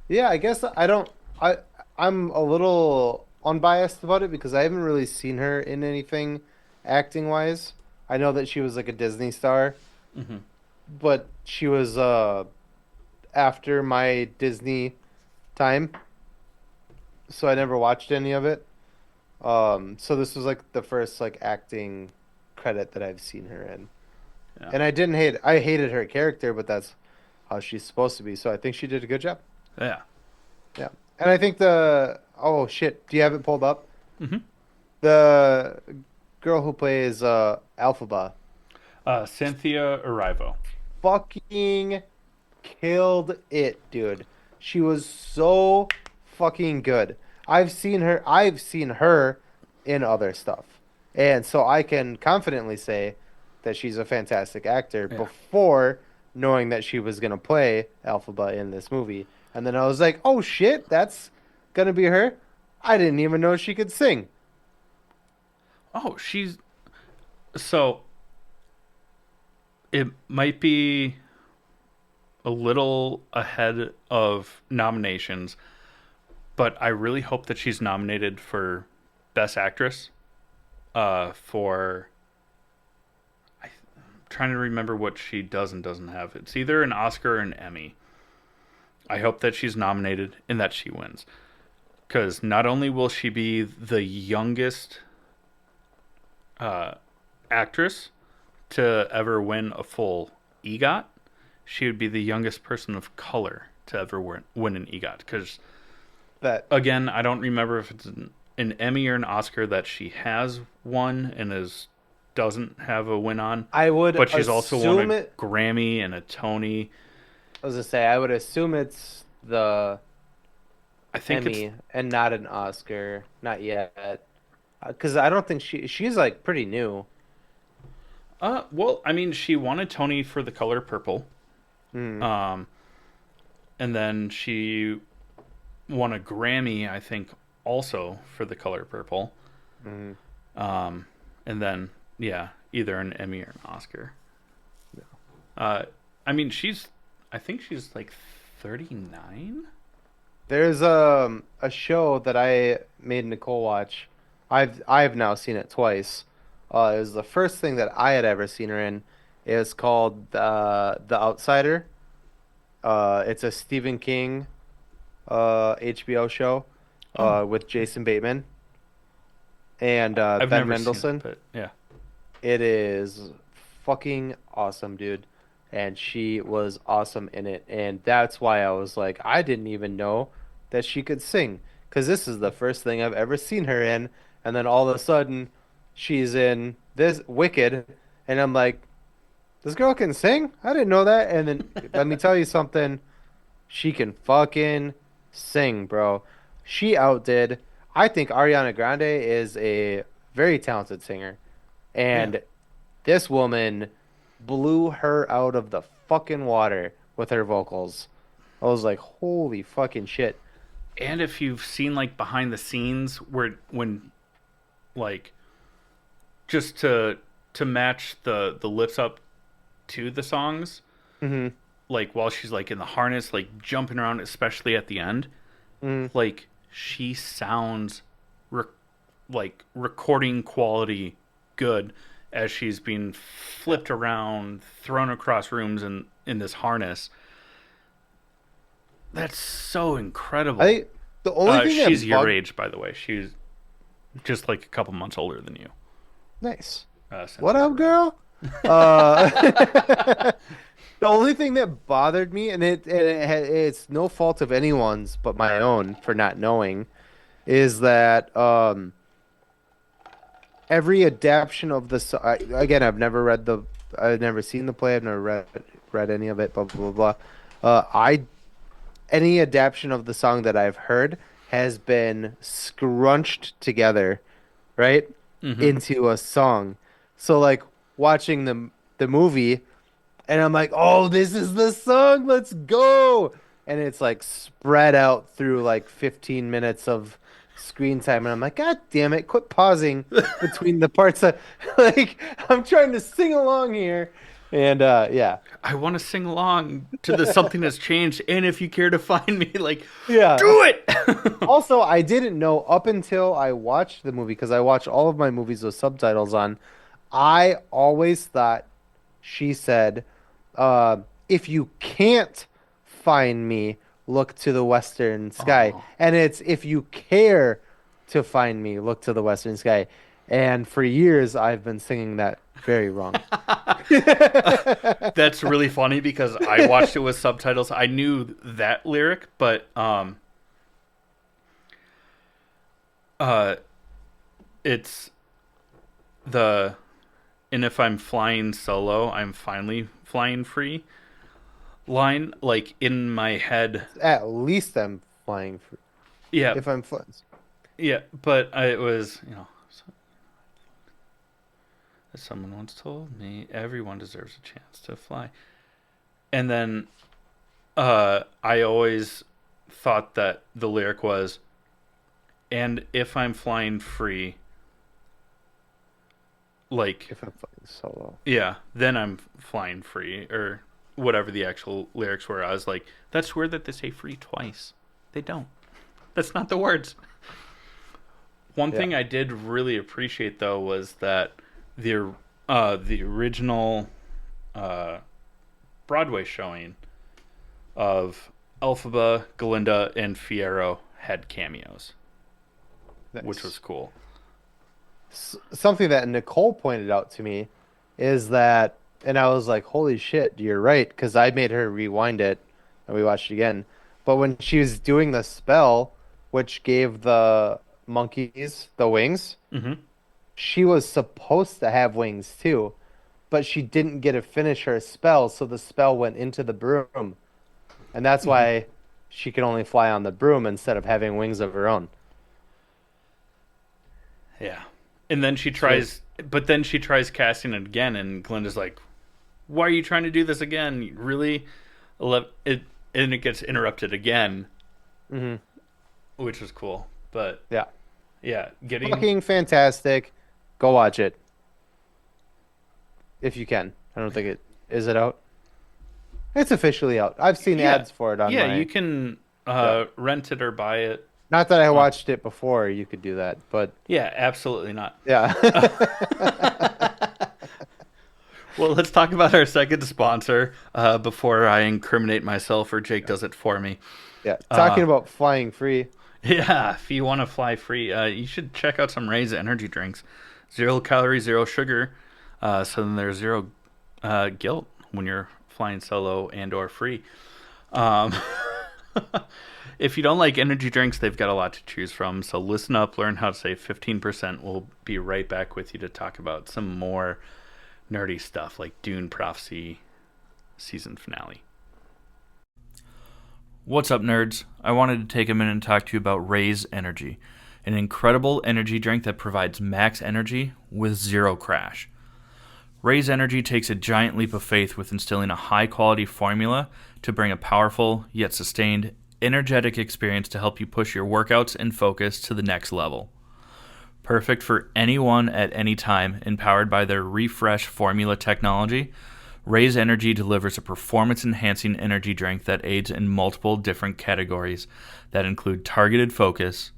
Yeah, I guess I don't I I'm a little unbiased about it because I haven't really seen her in anything acting wise. I know that she was like a Disney star, Mm-hmm. but she was after my Disney time, so I never watched any of it. So this was like the first like acting credit that I've seen her in. Yeah, And I hated her character, but that's how she's supposed to be. So I think she did a good job. yeah. Yeah. And I think the oh shit, do you have it pulled up? Mm-hmm. The girl who plays Alphaba Cynthia Erivo. fucking killed it, dude. She was so fucking good. I've seen her in other stuff. And so I can confidently say that she's a fantastic actor Yeah. before knowing that she was gonna play Alphaba in this movie. And then I was like, "Oh shit, that's gonna be her." I didn't even know she could sing. Oh, she's so it might be a little ahead of nominations, but I really hope that she's nominated for Best Actress. For I'm trying to remember what she does and doesn't have. It's either an Oscar or an Emmy. I hope that she's nominated and that she wins, because not only will she be the youngest uh, actress to ever win a full EGOT, she would be the youngest person of color to ever win an EGOT. Because That again, I don't remember if it's an Emmy or an Oscar that she has won and is doesn't have a win on, I would but she's also won assume a it. Grammy and a Tony. I was gonna say I would assume it's the I think it's Emmy and not an Oscar, not yet. Because I don't think she's like pretty new. well, I mean, she won a Tony for The Color Purple, Hmm. um, and then she won a Grammy, I think, also for The Color Purple. Hmm. And then yeah, either an Emmy or an Oscar. Uh, I mean, I think she's like 39. There's a show that I made Nicole watch. I've now seen it twice. It was the first thing that I had ever seen her in. It was called The Outsider. It's a Stephen King HBO show Oh, with Jason Bateman and I've Ben never seen it, Mendelsohn. but yeah, It is fucking awesome, dude. And she was awesome in it. And that's why I was like, I didn't even know that she could sing. Because this is the first thing I've ever seen her in. And then all of a sudden, she's in this Wicked. And I'm like, this girl can sing? I didn't know that. And then let me tell you something. She can fucking sing, bro. She outdid. I think Ariana Grande is a very talented singer. yeah. And this woman blew her out of the fucking water with her vocals. I was like, holy fucking shit. And if you've seen like behind the scenes where when like just to match the lips up to the songs, Hmm. like while she's like in the harness, like jumping around, especially at the end, Hmm. like she sounds rec- like recording quality good as she's being flipped around, thrown across rooms in this harness. That's so incredible. I the only thing She's that your bugged age, by the way. She's just like a couple months older than you. nice. Cynthia What up, Erivo. girl? Uh, The only thing that bothered me, and it's no fault of anyone's but my own for not knowing, is that every adaptation of again, I've never seen the play, I've never read any of it, blah blah blah. I any adaptation of the song that I've heard has been scrunched together, right, Hmm. into a song. So like watching the movie. And I'm like, oh, this is the song. Let's go. And it's like spread out through like 15 minutes of screen time. And I'm like, God damn it, quit pausing between the parts of like I'm trying to sing along here. And yeah. I want to sing along to the something has changed, and if you care to find me, like, Yeah. do it. Also, I didn't know up until I watched the movie because I watch all of my movies with subtitles on. I always thought she said, uh, if you can't find me, look to the western sky. Oh, And it's if you care to find me, look to the western sky. And for years, I've been singing that very wrong. that's really funny because I watched it with subtitles. I knew that lyric, but uh, it's the and if I'm flying solo, I'm finally flying free line. Like in my head, At least I'm flying for, yeah, if I'm flying. yeah. But it was, as someone once told me, everyone deserves a chance to fly. And then I always thought that the lyric was, and if I'm flying free, like, If I'm flying solo. yeah, then I'm flying free, or whatever the actual lyrics were. I was like, that's weird that they say free twice. They don't. That's not the words. One Yeah. thing I did really appreciate though was that the original uh, Broadway showing of Elphaba, Galinda, and Fiyero had cameos, which Nice. was cool. Something that Nicole pointed out to me is that, and I was like, holy shit, you're right, because I made her rewind it and we watched it again. But when she was doing the spell, which gave the monkeys the wings, Hmm. she was supposed to have wings too, but she didn't get to finish her spell, so the spell went into the broom. And that's Hmm. why she can only fly on the broom instead of having wings of her own. Yeah. And then she So tries, but then she tries casting it again, and Glinda's like, "Why are you trying to do this again? Really?" It and it gets interrupted again, mhm. which was cool. But Yeah. yeah, getting Fucking fantastic. Go watch it if you can. I don't think it is it out. It's officially out. I've seen yeah, ads for it on yeah, you my. can Yeah. rent it or buy it. Not that I Uh, watched it before. You could do that, but yeah, absolutely not. yeah. Well, let's talk about our second sponsor before I incriminate myself or Jake does it for me. Yeah. Uh, Talking about flying free. Yeah, if you want to fly free, you should check out some Raise energy drinks. 0 calories, zero sugar. So then there's zero guilt when you're flying solo and or free. Um, if you don't like energy drinks, they've got a lot to choose from. So listen up, learn how to save 15%. We'll be right back with you to talk about some more nerdy stuff like Dune Prophecy season finale. What's up, nerds? I wanted to take a minute and talk to you about Raise Energy, an incredible energy drink that provides max energy with zero crash. Raise Energy takes a giant leap of faith with instilling a high quality formula to bring a powerful, yet sustained, energetic experience to help you push your workouts and focus to the next level. Perfect for anyone at any time, and powered by their refresh formula technology, Raise Energy delivers a performance-enhancing energy drink that aids in multiple different categories that include targeted focus,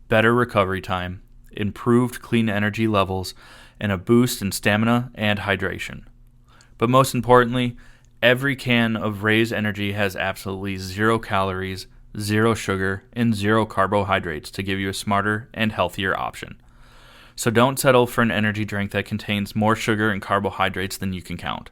better recovery time, improved clean energy levels, and a boost in stamina and hydration. But most importantly, every can of Raise Energy has absolutely 0 calories, zero sugar, and zero carbohydrates to give you a smarter and healthier option. So don't settle for an energy drink that contains more sugar and carbohydrates than you can count.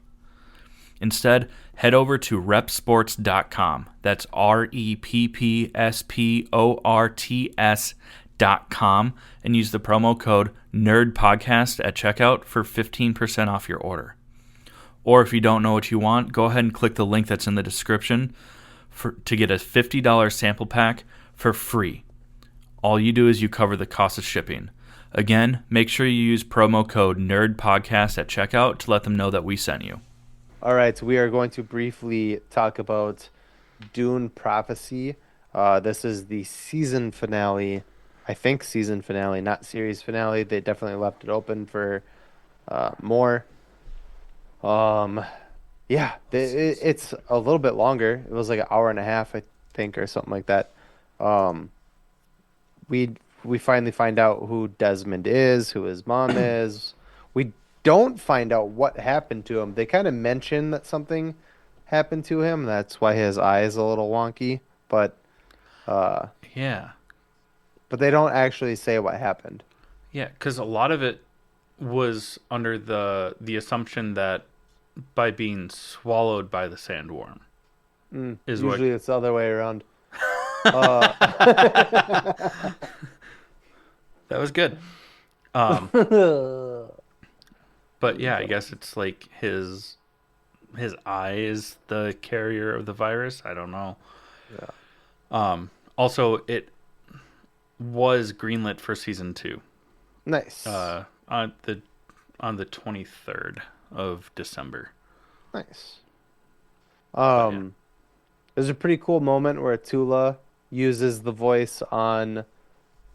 Instead, head over to repsports.com. That's REPPSPORTS.com and use the promo code NERDPODCAST at checkout for 15% off your order. Or if you don't know what you want, go ahead and click the link that's in the description to get a $50 sample pack for free. All you do is you cover the cost of shipping. Again, make sure you use promo code NERDPODCAST at checkout to let them know that we sent you. All right, we are going to briefly talk about Dune Prophecy. This is the season finale. I think season finale, not series finale. They definitely left it open for more. Yeah, it's a little bit longer. It was like an hour and a half, I think, or something like that. We finally find out who Desmond is, who his mom is. We don't find out what happened to him. They kind of mention that something happened to him. That's why his eye is a little wonky, but Yeah. but they don't actually say what happened. Yeah, because a lot of it was under the assumption that by being swallowed by the sandworm is what. Usually it's the other way around. That was good. But yeah, I guess it's like his eye is the carrier of the virus. I don't know. Yeah. Also, it was greenlit for season 2. Nice. On the 23rd of December. Nice. Yeah. There's a pretty cool moment where Tula uses the voice on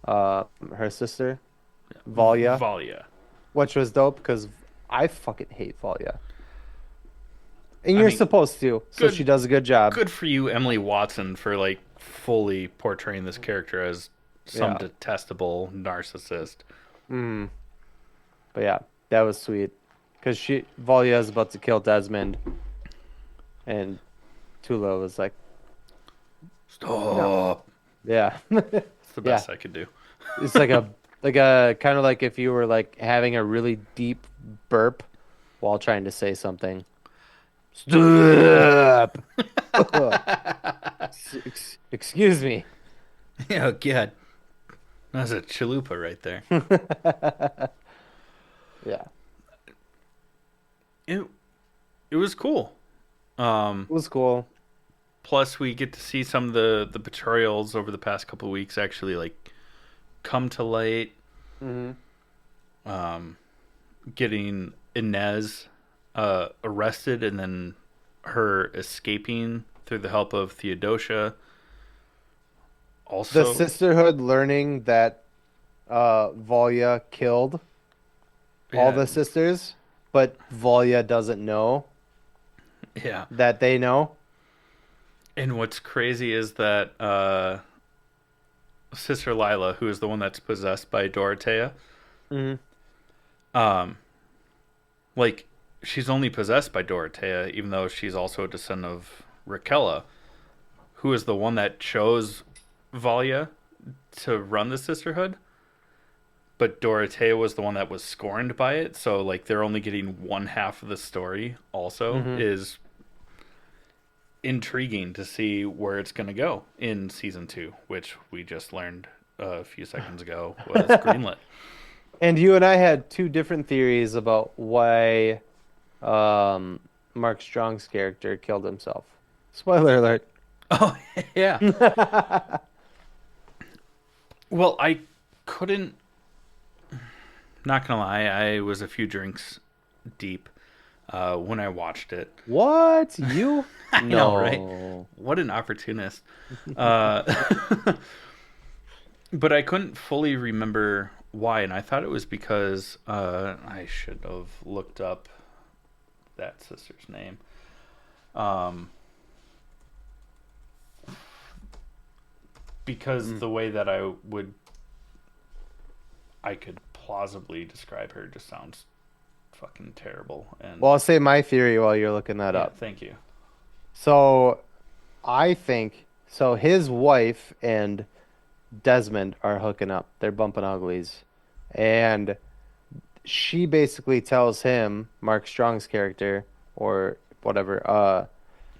her sister, Valya, Valia. which was dope because I fucking hate Valya. And I you're mean, supposed to, so good- she does a good job. Good for you, Emily Watson, for like fully portraying this character as some Yeah. detestable narcissist. But yeah, that was sweet. Because Valya is about to kill Desmond. And Tula was like, Stop. yeah. It's the best I could do. It's like a kind of like if you were like having a really deep burp while trying to say something. Stop. Excuse me. Oh, God. That's a chalupa right there. Yeah. It was cool. It was cool. Plus, we get to see some of the betrayals over the past couple of weeks actually like come to light. Getting Inez arrested and then her escaping through the help of Theodosia. Also, The Sisterhood learning that Valya killed all the sisters, but Valya doesn't know yeah. that they know. And what's crazy is that Sister Lila, who is the one that's possessed by Dorothea, like she's only possessed by Dorothea, even though she's also a descendant of Raquella, who is the one that chose Valya to run the Sisterhood. But Dorothea was the one that was scorned by it, so like they're only getting one half of the story. Also, is intriguing to see where it's going to go in season 2, which we just learned a few seconds ago was greenlit. And you and I had two different theories about why Mark Strong's character killed himself. Spoiler alert. Oh, yeah. Well, I couldn't... Not gonna lie, I was a few drinks deep when I watched it. What? You? I know, right? What an opportunist. But I couldn't fully remember why, and I thought it was because I should have looked up that sister's name. Because the way that I could plausibly describe her just sounds fucking terrible. And Well, I'll say my theory while you're looking that yeah, up. thank you. So, I think his wife and Desmond are hooking up. They're bumping uglies. and she basically tells him, Mark Strong's character, or whatever,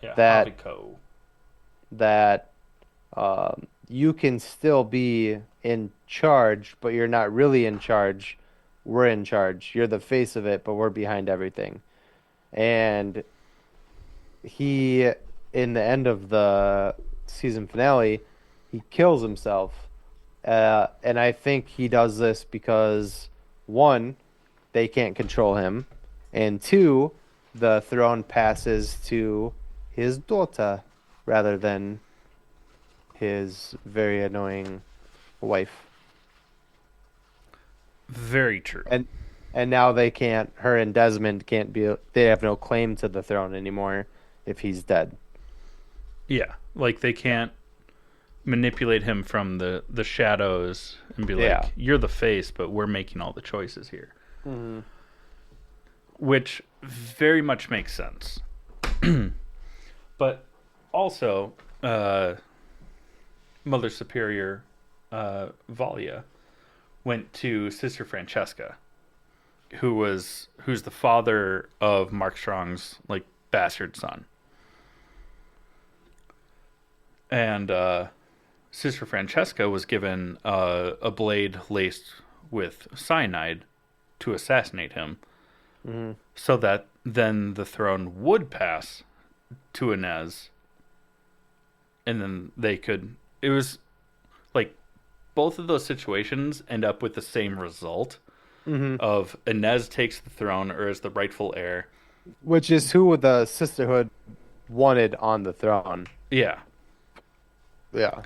Yeah, that Haviko. that you can still be in charge, but you're not really in charge. We're in charge. You're the face of it, but we're behind everything. And he, in the end of the season finale, he kills himself. And I think he does this because one, they can't control him, and two, the throne passes to his daughter rather than his very annoying wife. Very true. And now they can't, her and Desmond can't be, they have no claim to the throne anymore if he's dead. Yeah, like they can't manipulate him from the shadows and be Yeah. like, "You're the face, but we're making all the choices here," Hmm. which very much makes sense. But also, Mother Superior Valia went to Sister Francesca, who's the father of Mark Strong's like bastard son, and Sister Francesca was given a blade laced with cyanide to assassinate him, Hmm. so that then the throne would pass to Inez, and then they could. It was like both of those situations end up with the same result Hmm. of Inez takes the throne or is the rightful heir. Which is who the sisterhood wanted on the throne. Yeah, Yeah.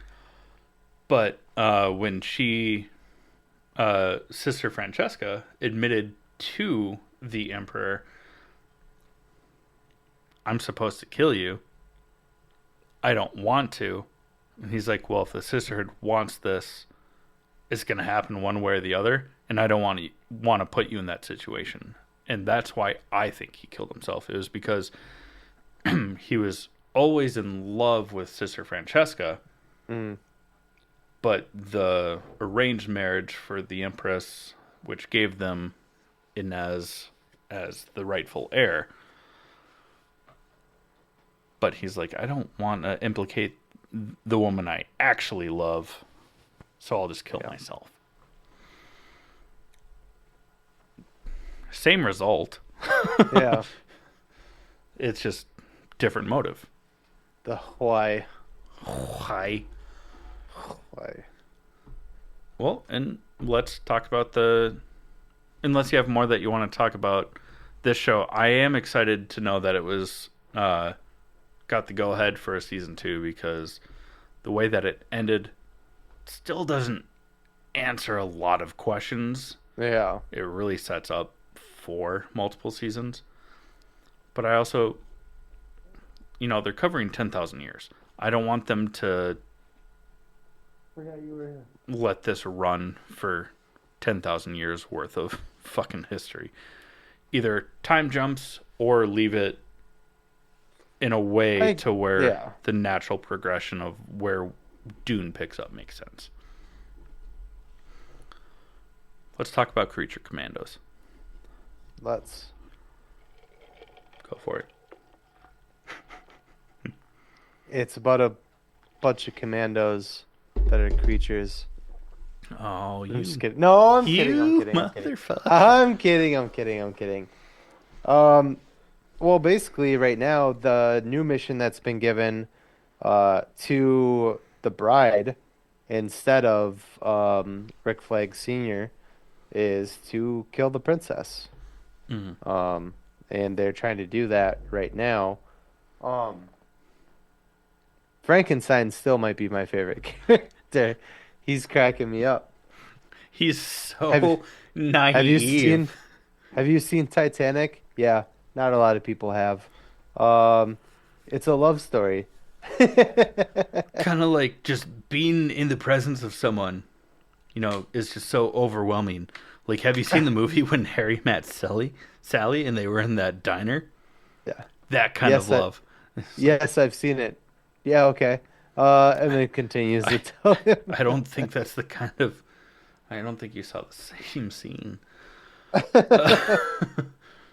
but when Sister Francesca admitted to the emperor, "I'm supposed to kill you. I don't want to." And he's like, "Well, if the sisterhood wants this, it's going to happen one way or the other, and I don't want to put you in that situation." And that's why I think he killed himself. It was because he was always in love with Sister Francesca, Mm. but the arranged marriage for the Empress, which gave them Inez as the rightful heir. But he's like, "I don't want to implicate the woman I actually love, so I'll just kill Yeah. myself." Same result. Yeah. It's just different motive. The why. Why? Why. Well, and let's talk about unless you have more that you want to talk about this show. I am excited to know that it was got the go ahead for a season 2, because the way that it ended still doesn't answer a lot of questions. Yeah. It really sets up for multiple seasons. But I also, they're covering 10,000 years. I don't want them to Forgot you were here. let this run for 10,000 years worth of fucking history. Either time jumps or leave it in a way to where Yeah. the natural progression of where Dune picks up makes sense. Let's talk about Creature Commandos. Let's. Go for it. It's about a bunch of commandos that are creatures. Oh, I'm you, just kidding. No, I'm kidding. I'm you kidding. I'm kidding. motherfucker. I'm kidding. I'm kidding. I'm kidding. Um, well, basically, right now, the new mission that's been given to the bride instead of Rick Flag Sr. is to kill the princess. Mhm. And they're trying to do that right now. Frankenstein still might be my favorite character. He's cracking me up. He's so Have have you naive. seen have you seen Titanic? Yeah, not a lot of people have. Um, it's a love story. Kind of like just being in the presence of someone, is just so overwhelming. Like, have you seen the movie when Harry met Sally, and they were in that diner? Yeah. That kind of Yes, love. yes, I've seen it. Yeah, okay. And then it continues to I, tell him. I don't think that's the kind of I don't think you saw the same scene.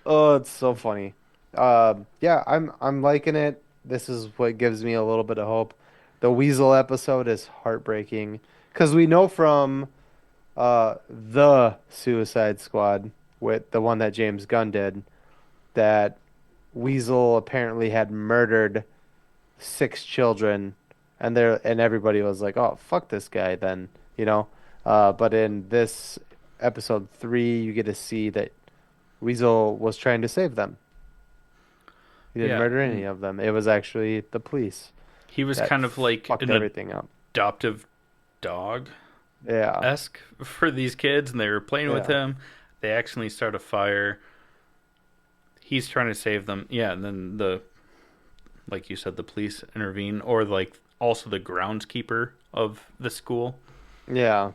Oh, it's so funny. Yeah, I'm liking it. This is what gives me a little bit of hope. The Weasel episode is heartbreaking because we know from the Suicide Squad with the one that James Gunn did that Weasel apparently had murdered 6 children, and everybody was like, "Oh, fuck this guy," then you know. But in this episode 3, you get to see that Weasel was trying to save them. He didn't Yeah, murder any and of them. It was actually the police he was that kind of like fucked an everything up. adoptive dog Yeah, esque for these kids, and they were playing with yeah, him. They accidentally start a fire. He's trying to save them. Yeah, and then like you said, the police intervene, or like also the groundskeeper of the school, yeah.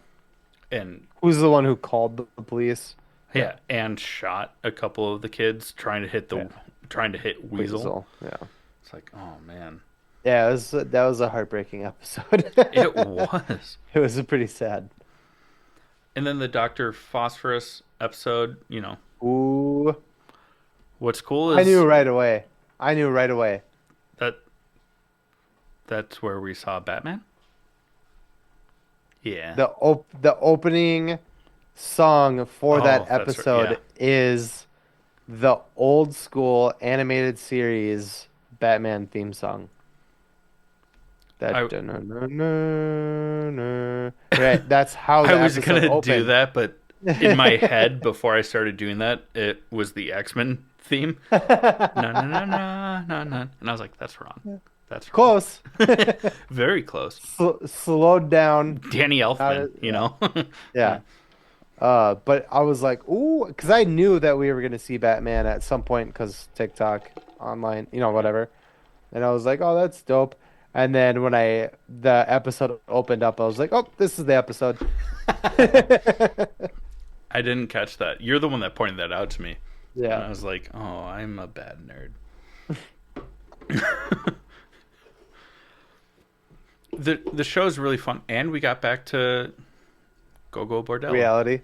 and Who's the one who called the police? yeah, and shot a couple of the kids Yeah, trying to hit Weasel. Weasel. Yeah, It's like, oh man, yeah. That was a heartbreaking episode. it was. It was pretty sad. And then the Doctor Phosphorus episode. Ooh, What's cool I knew is right away. I knew right away. that that's where we saw Batman. Yeah. The opening song for that Oh, that's right. Yeah. episode is the old school animated series Batman theme song. That I dun-dun-dun-dun-dun. Right, that's how I the was episode gonna do opened. that, but in my head before I started doing that, it was the X-Men theme. No, no, no, no, no, no, and I was like, that's wrong. That's wrong. Close. Very close. Slowed down. Danny Elfman, you Yeah. know. Yeah. But I was like, ooh, because I knew that we were gonna see Batman at some point because TikTok, online, whatever. And I was like, oh, that's dope. And then when the episode opened up, I was like, oh, this is the episode. I didn't catch that. You're the one that pointed that out to me, and Yeah. I was like, oh, I'm a bad nerd. The show's really fun, and we got back to Go Go Bordello. Reality.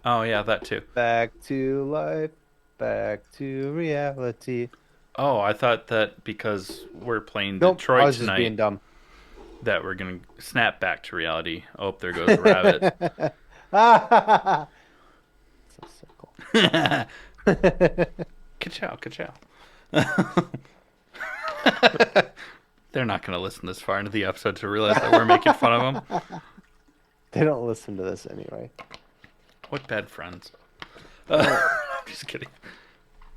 Oh yeah, that too. Back to life. Back to reality. Oh, I thought that because we're playing Nope, I Detroit was just being tonight, dumb. that we're gonna snap back to reality. Oh, there goes the rabbit. So circle. Ka-chow, ka-chow. They're not gonna listen this far into the episode to realize that we're making fun of them. They don't listen to this anyway. What bad friends? I'm just kidding.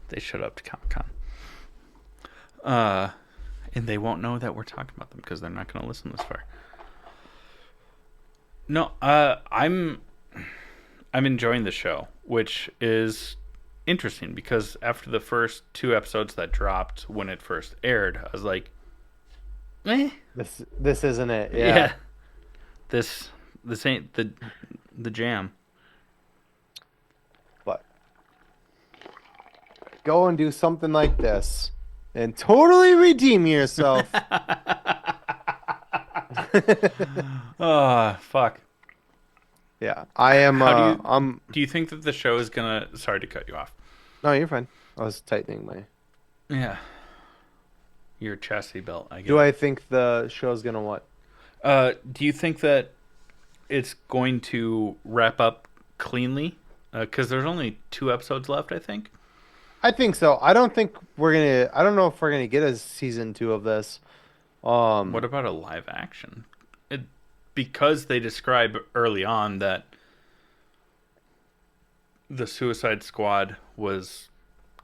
They showed up to Comic Con. And they won't know that we're talking about them because they're not going to listen this far. No, I'm enjoying the show, which is interesting because after the first 2 episodes that dropped when it first aired, I was like, eh, This isn't it. yeah, Yeah. this ain't the jam. But go and do something like this and totally redeem yourself. Fuck. Yeah. I am How do you I'm do you think that the show is gonna? Sorry to cut you off. No, you're fine. I was tightening my Yeah, your chastity belt. I get Do it. I think the show's gonna what? Do you think that it's going to wrap up cleanly? Because there's only 2 episodes left, I think. I think so. I don't know if we're gonna get a season 2 of this. What about a live action? Because they describe early on that the Suicide Squad was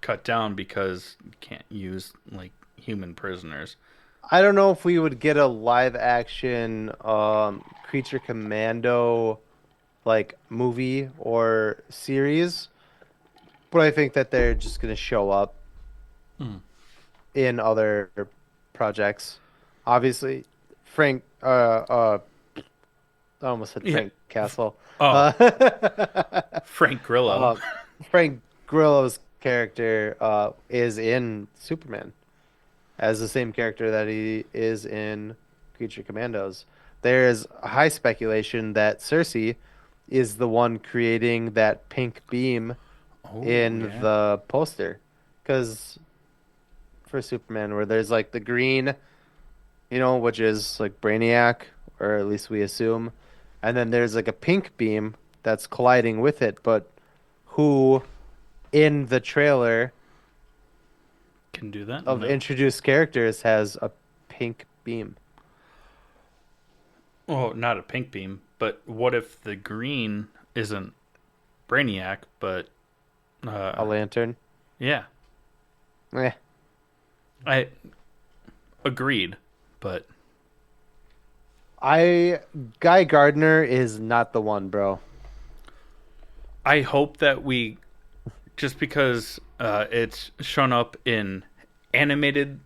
cut down because you can't use like human prisoners. I don't know if we would get a live action Creature Commando like movie or series, but I think that they're just gonna show up Hmm. in other projects. Obviously, Frank I almost said Yeah. Frank Castle. Oh, Uh, Frank Grillo. Frank Grillo's character is in Superman as the same character that he is in Creature Commandos. There is high speculation that Cersei is the one creating that pink beam Oh in yeah. the poster. Because for Superman, where there's like the green, which is like Brainiac, or at least we assume, and then there's like a pink beam that's colliding with it, but who in the trailer Can do that. of No. introduced characters has a pink beam? Oh, not a pink beam. But what if the green isn't Brainiac, but A lantern? yeah, Eh. I agreed. But I Guy Gardner is not the one, bro. I hope that we just because it's shown up in animated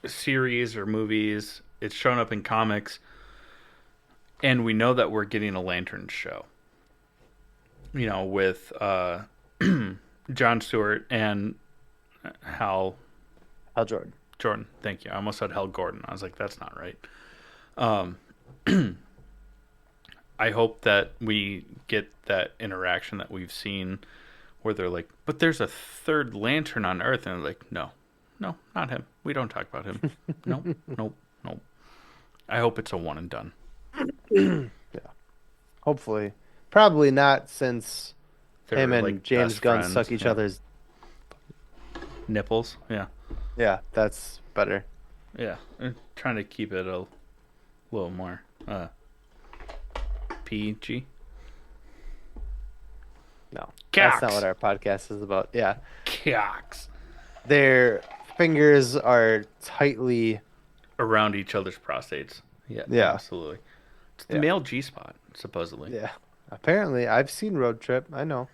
series or movies, it's shown up in comics, and we know that we're getting a Lantern show. With John Stewart and Hal Hal Jordan. Jordan. Thank you. I almost said Hal Gordon. I was like, that's not right. I hope that we get that interaction that we've seen where they're like, but there's a third lantern on Earth. And they're like, no, no, not him. We don't talk about him. Nope, nope, nope. I hope it's a one and done. Yeah, hopefully. Probably not, since him They're and like James best Gunn friends. suck each Yeah. other's. Nipples. Yeah. Yeah, that's better. Yeah. I'm trying to keep it a little more PG. No, that's not Cocks. what our podcast is about. Yeah, Cocks. their fingers are tightly. Around each other's prostates. Yeah, Yeah, absolutely. It's the yeah, male G spot, supposedly. yeah. Apparently, I've seen Road Trip. I know.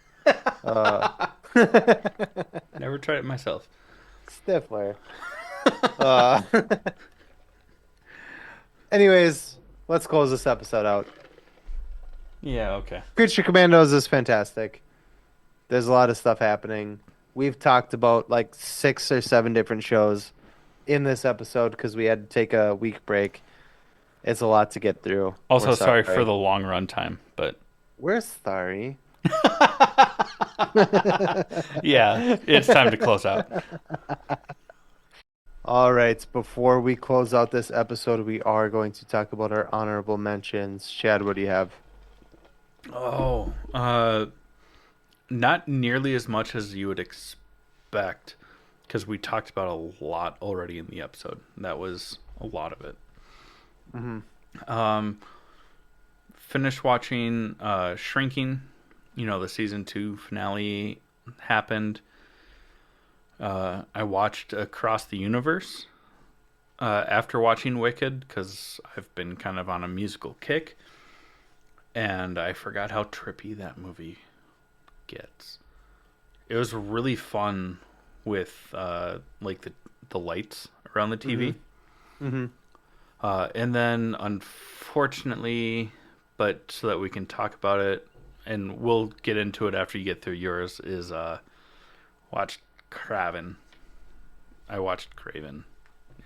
Uh, Never tried it myself. Stifler. Uh, anyways, let's close this episode out. Yeah, okay. Creature Commandos is fantastic. There's a lot of stuff happening. We've talked about like 6 or 7 different shows in this episode because we had to take a week break. It's a lot to get through. We're Also, sorry for sorry. the long run time, but We're sorry. yeah, it's time to close out. All right, before we close out this episode, we are going to talk about our honorable mentions. Chad, what do you have? Oh, not nearly as much as you would expect because we talked about a lot already in the episode. That was a lot of it. Mm-hmm. Finished watching Shrinking. The season 2 finale happened. I watched Across the Universe after watching Wicked because I've been kind of on a musical kick, and I forgot how trippy that movie gets. It was really fun with like the lights around the TV. Mm-hmm. And then, unfortunately, but so that we can talk about it, and we'll get into it after you get through yours, is watched Craven. I watched Craven.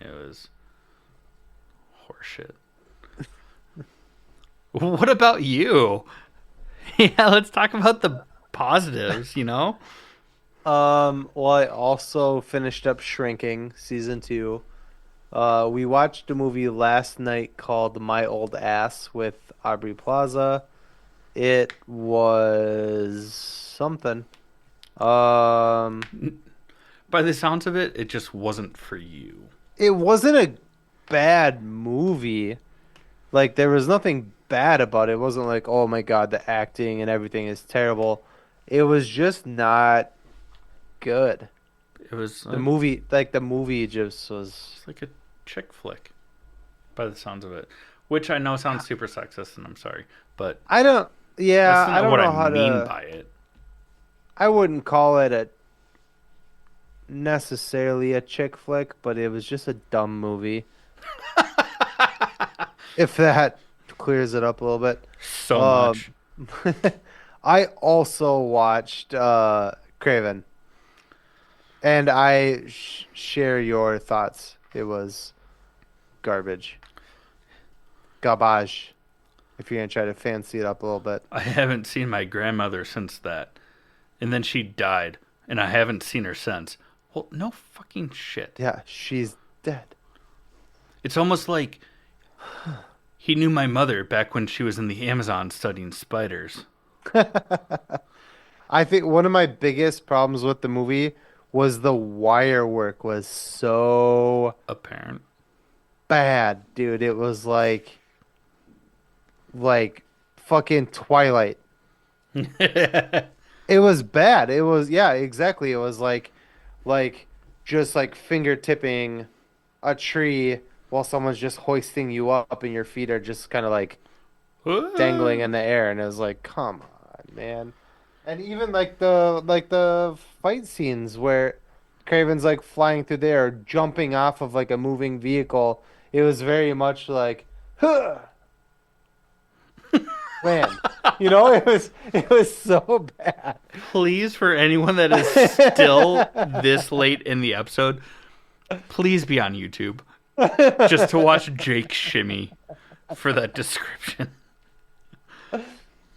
It was horseshit. What about you? Yeah, let's talk about the positives. Well, I also finished up Shrinking season 2. We watched a movie last night called My Old Ass with Aubrey Plaza. It was something. Um, By the sounds of it, it just wasn't for you. it wasn't a bad movie. Like, there was nothing bad about it. It wasn't like, oh my God, the acting and everything is terrible. It was just not good. It was The movie just was. it's like a chick flick, by the sounds of it. Which I know sounds super sexist, and I'm sorry, but I don't. Yeah, that's I not don't what know I how mean to. by it. I wouldn't call it a necessarily a chick flick, but it was just a dumb movie. If that clears it up a little bit. So Um, much. I also watched Craven, and I share your thoughts. It was garbage, garbage, if you're gonna try to fancy it up a little bit. I haven't seen my grandmother since that. And then she died, and I haven't seen her since. Well, no fucking shit. Yeah, she's dead. It's almost like he knew my mother back when she was in the Amazon studying spiders. I think one of my biggest problems with the movie was the wire work was so Apparent. bad, dude. It was like fucking Twilight. It was bad. It was yeah, exactly. It was like just like finger tipping a tree while someone's just hoisting you up and your feet are just kind of like dangling in the air and it was like, come on, man. And even like the fight scenes where Craven's like flying through there, jumping off of like a moving vehicle, it was very much like, huh, land. It was so bad. Please, for anyone that is still this late in the episode, please be on YouTube just to watch Jake shimmy for that description.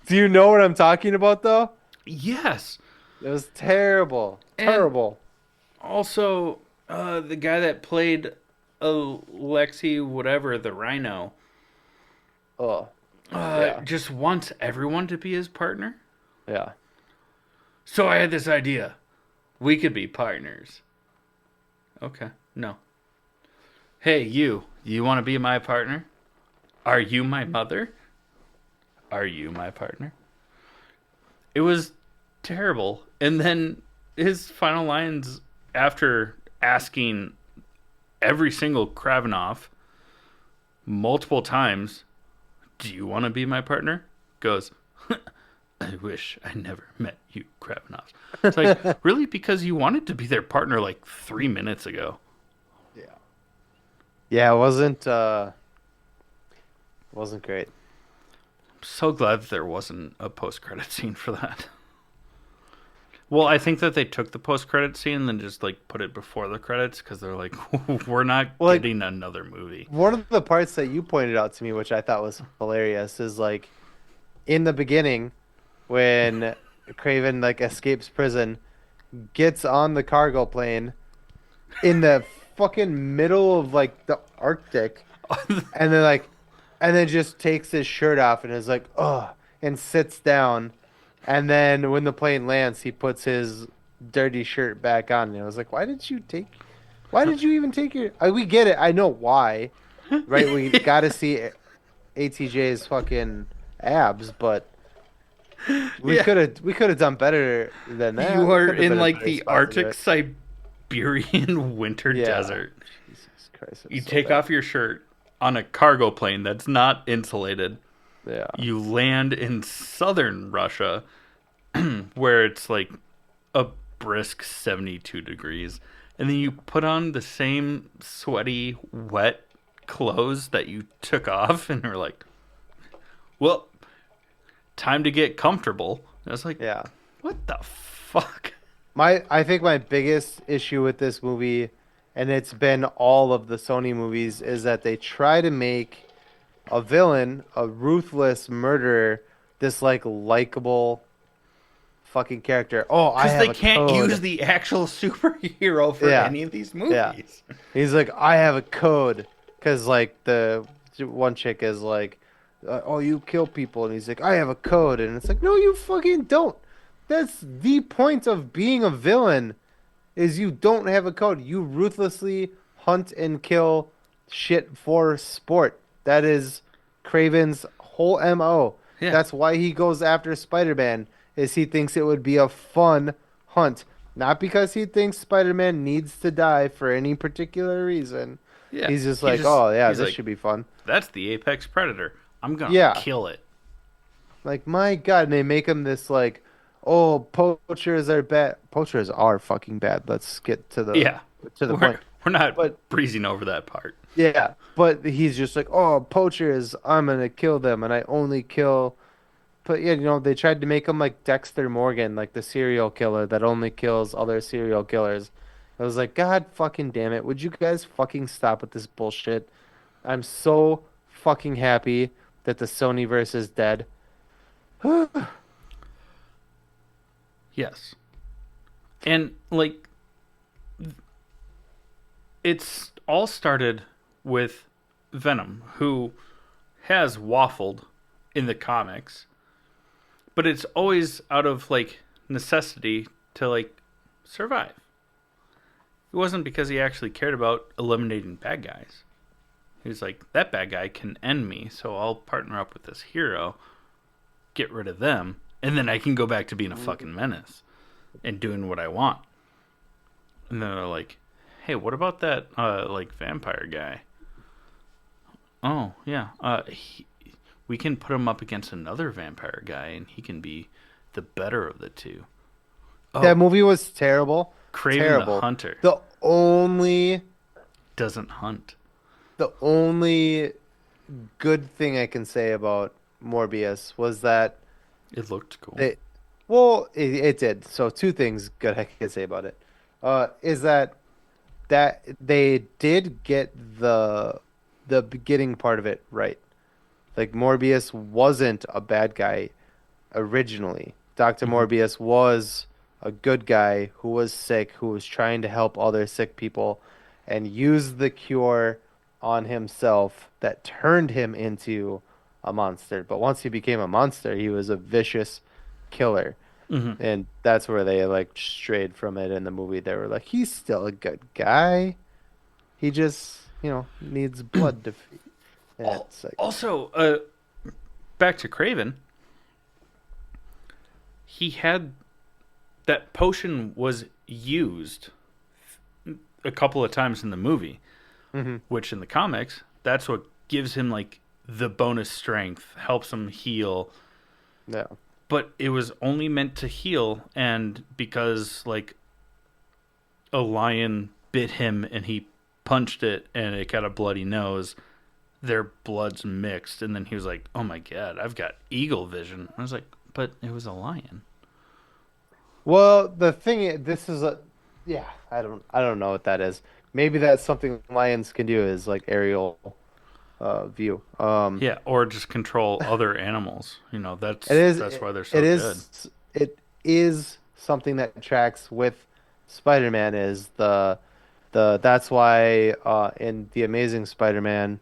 Do you know what I'm talking about though? Yes. It was terrible. And Terrible. also, the guy that played Alexi, whatever, the Rhino, Oh, yeah. just wants everyone to be his partner. Yeah. So I had this idea. We could be partners. Okay. No. Hey, you. You want to be my partner? Are you my mother? Are you my partner? It was terrible. And then his final lines after asking every single Kravinoff multiple times, do you want to be my partner? Goes, I wish I never met you, Kravinoffs. It's like, really? Because you wanted to be their partner like 3 minutes ago. Yeah. Yeah, it wasn't great. I'm so glad that there wasn't a post-credit scene for that. Well, I think that they took the post-credit scene and then just like put it before the credits because they're like, we're not Well, like getting another movie. one of the parts that you pointed out to me, which I thought was hilarious, is like in the beginning when Craven like escapes prison, gets on the cargo plane in the fucking middle of like the Arctic, and then just takes his shirt off and is like, oh, and sits down. And then when the plane lands, he puts his dirty shirt back on. And I was like, why did you even take your, we get it. I know why, right? We got to see ATJ's fucking abs, but Yeah. we could have done better than that. You are Could have in been a like nice the spot to do Arctic it. Siberian winter Yeah. desert. Jesus Christ. It You was so take bad. off your shirt on a cargo plane that's not insulated. Yeah. You land in southern Russia where it's like a brisk 72 degrees. And then you put on the same sweaty, wet clothes that you took off and are like, well, time to get comfortable. And I was like, Yeah. what the fuck? I think my biggest issue with this movie, and it's been all of the Sony movies, is that they try to make a villain, a ruthless murderer, this like likable fucking character. Oh, I Because have they a can't code. use the actual superhero for Yeah. any of these Yeah. movies. He's like, I have a code, because like the one chick is like, oh, you kill people, and he's like, I have a code, and it's like, no, you fucking don't. That's the point of being a villain, is you don't have a code. You ruthlessly hunt and kill shit for sport. That is Craven's whole MO. Yeah. That's why he goes after Spider-Man, is he thinks it would be a fun hunt. Not because he thinks Spider-Man needs to die for any particular reason. Yeah. He's just like, oh yeah, he's this like, should be fun. that's the apex predator. I'm gonna Yeah. kill it. Like, my God, and they make him this like, oh, poachers are bad. Poachers are fucking bad. Let's get to the Yeah. to the We're, point. we're not But breezing over that part. yeah, but he's just like, oh, poachers, I'm gonna kill them, and I only kill. But yeah, they tried to make him like Dexter Morgan, like the serial killer that only kills other serial killers. I was like, God fucking damn it, would you guys fucking stop with this bullshit? I'm so fucking happy that the Sonyverse is dead. Yes. And like it's all started with Venom, who has waffled in the comics, but it's always out of like necessity to like survive. It wasn't because he actually cared about eliminating bad guys. He was like, that bad guy can end me, so I'll partner up with this hero, get rid of them, and then I can go back to being a fucking menace and doing what I want. And then they're like, hey, what about that like vampire guy? Oh yeah, we can put him up against another vampire guy, and he can be the better of the two. That Oh, movie was terrible. Craven the Terrible. Hunter The only doesn't hunt. the only good thing I can say about Morbius was that It looked cool. they, well, it did. So two things good I can say about it. Is that they did get the beginning part of it right. Like Morbius wasn't a bad guy originally. Dr. Mm-hmm. Morbius was a good guy who was sick, who was trying to help other sick people and used the cure on himself that turned him into a monster. But once he became a monster, he was a vicious killer. Mm-hmm. And that's where they like strayed from it in the movie. They were like, he's still a good guy. He just, needs blood to feed. And it's like, Also, back to Craven, he had that potion was used a couple of times in the movie, mhm, which in the comics, that's what gives him like the bonus strength, helps him heal. no. But it was only meant to heal, and because like a lion bit him and he punched it and it got a bloody nose, their blood's mixed, and then he was like, "Oh my god, I've got eagle vision." I was like, "But it was a lion." Well, the thing is, this is yeah, I don't know what that is. Maybe that's something lions can do is like aerial view. Yeah, or just control other animals. It is That's why they're it so good. is it is something that tracks with Spider-Man is the that's why in the Amazing Spider-Man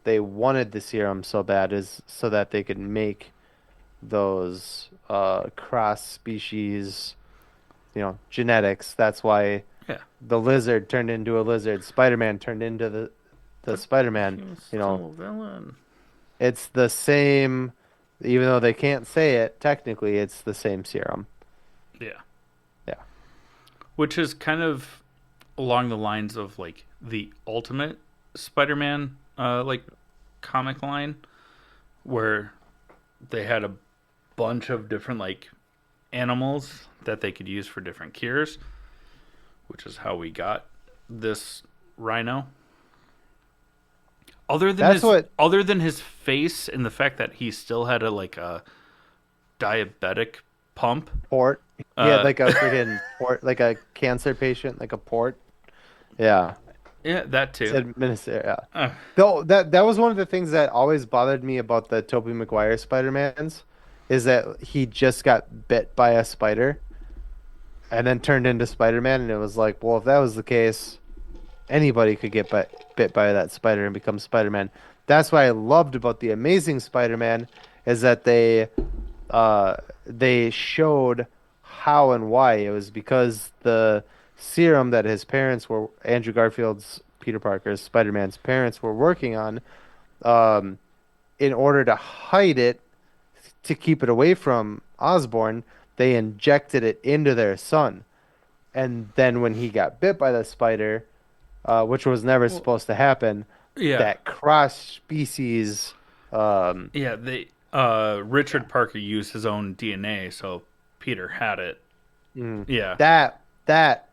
they wanted the serum so bad is so that they could make those cross species, genetics. That's why Yeah, the lizard turned into a lizard, Spider-Man turned into the but Spider-Man. he was You know, still a villain. it's the same, even though they can't say it, technically it's the same serum. Yeah, Yeah. which is kind of along the lines of like the Ultimate Spider-Man, like comic line, where they had a bunch of different like animals that they could use for different cures, which is how we got this Rhino. That's what Other than his face and the fact that he still had a diabetic pump. port. He had Uh, like a freaking port, like a cancer patient, like a port. Yeah. yeah, that It's too. administered. Yeah. Uh, Though that was one of the things that always bothered me about the Tobey Maguire Spider-Mans is that he just got bit by a spider and then turned into Spider-Man, and it was like, well, if that was the case, anybody could get bit by that spider and become Spider-Man. That's what I loved about the Amazing Spider-Man is that they showed how and why. It was because the serum that his parents were Andrew Garfield's Peter Parker's Spider-Man's parents were working on, um, in order to hide it, to keep it away from Osborn, they injected it into their son. And then when he got bit by the spider, which was never well, supposed to happen, yeah, that cross species, um, yeah. They Richard Parker used his own DNA, so Peter had it. mm, Yeah, that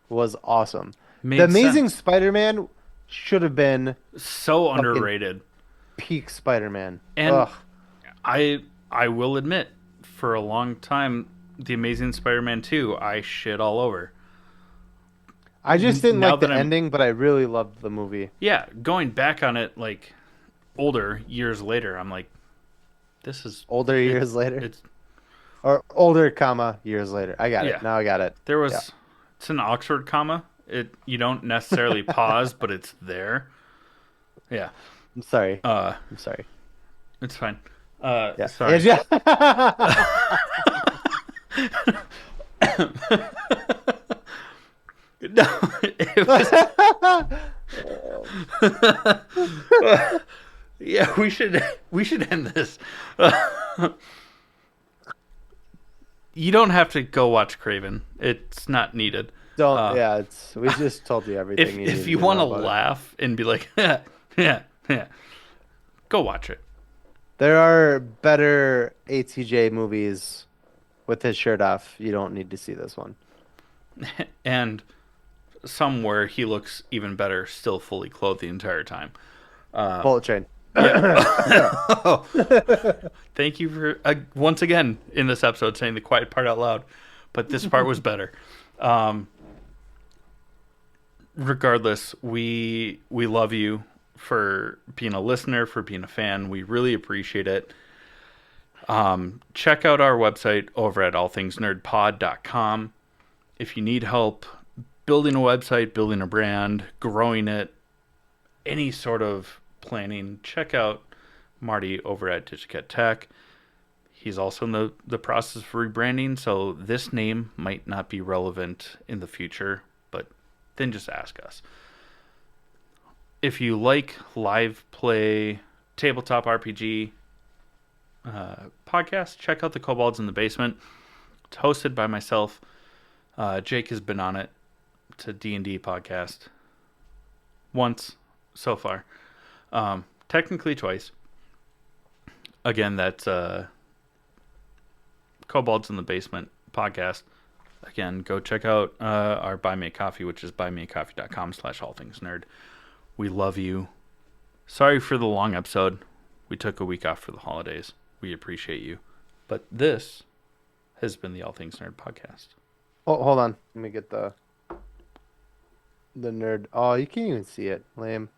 was awesome. The made Amazing sense. Spider-Man should have been So fucking underrated. peak Spider-Man. And Ugh. I will admit, for a long time, the Amazing Spider-Man 2, I shit all over. I just didn't Now like that the I'm ending, but I really loved the movie. yeah, going back on it like older years later, I'm like, this is Older it. years later, It's or older, comma years later. I got it. yeah. Now I got it. There Yeah. was it's an Oxford comma. It you don't necessarily pause, but it's there. Yeah. I'm sorry. Uh, I'm sorry. it's fine. Yeah. Sorry. Yeah. No, it was, yeah. We should end this. You don't have to go watch Craven. It's not needed. Don't. Uh, Yeah. It's. We just told you if everything you if needed you to want know to about it. laugh and be like, yeah, yeah, go watch it. There are better ATJ movies with his shirt off. You don't need to see this one. And somewhere he looks even better, still fully clothed the entire time. Bullet Train. Yeah. Thank you for once again in this episode saying the quiet part out loud, but this part was better. Regardless, we love you for being a listener, for being a fan. We really appreciate it. Check out our website over at allthingsnerdpod.com. If you need help building a website, building a brand, growing it, any sort of planning, check out Marty over at Digicat Tech. He's also in the process of rebranding, so this name might not be relevant in the future, but then just ask us. If you like live play, tabletop RPG podcast, check out the Kobolds in the Basement. It's hosted by myself. Jake has been on it. It's a D&D podcast. Once so far. Technically twice. Again, that's Kobolds in the Basement podcast. Again, go check out our Buy Me a Coffee, which is buymeacoffee.com/allthingsnerd. We love you. Sorry for the long episode. We took a week off for the holidays. We appreciate you. But this has been the All Things Nerd podcast. Oh, hold on. Let me get the nerd. Oh, you can't even see it. Lame.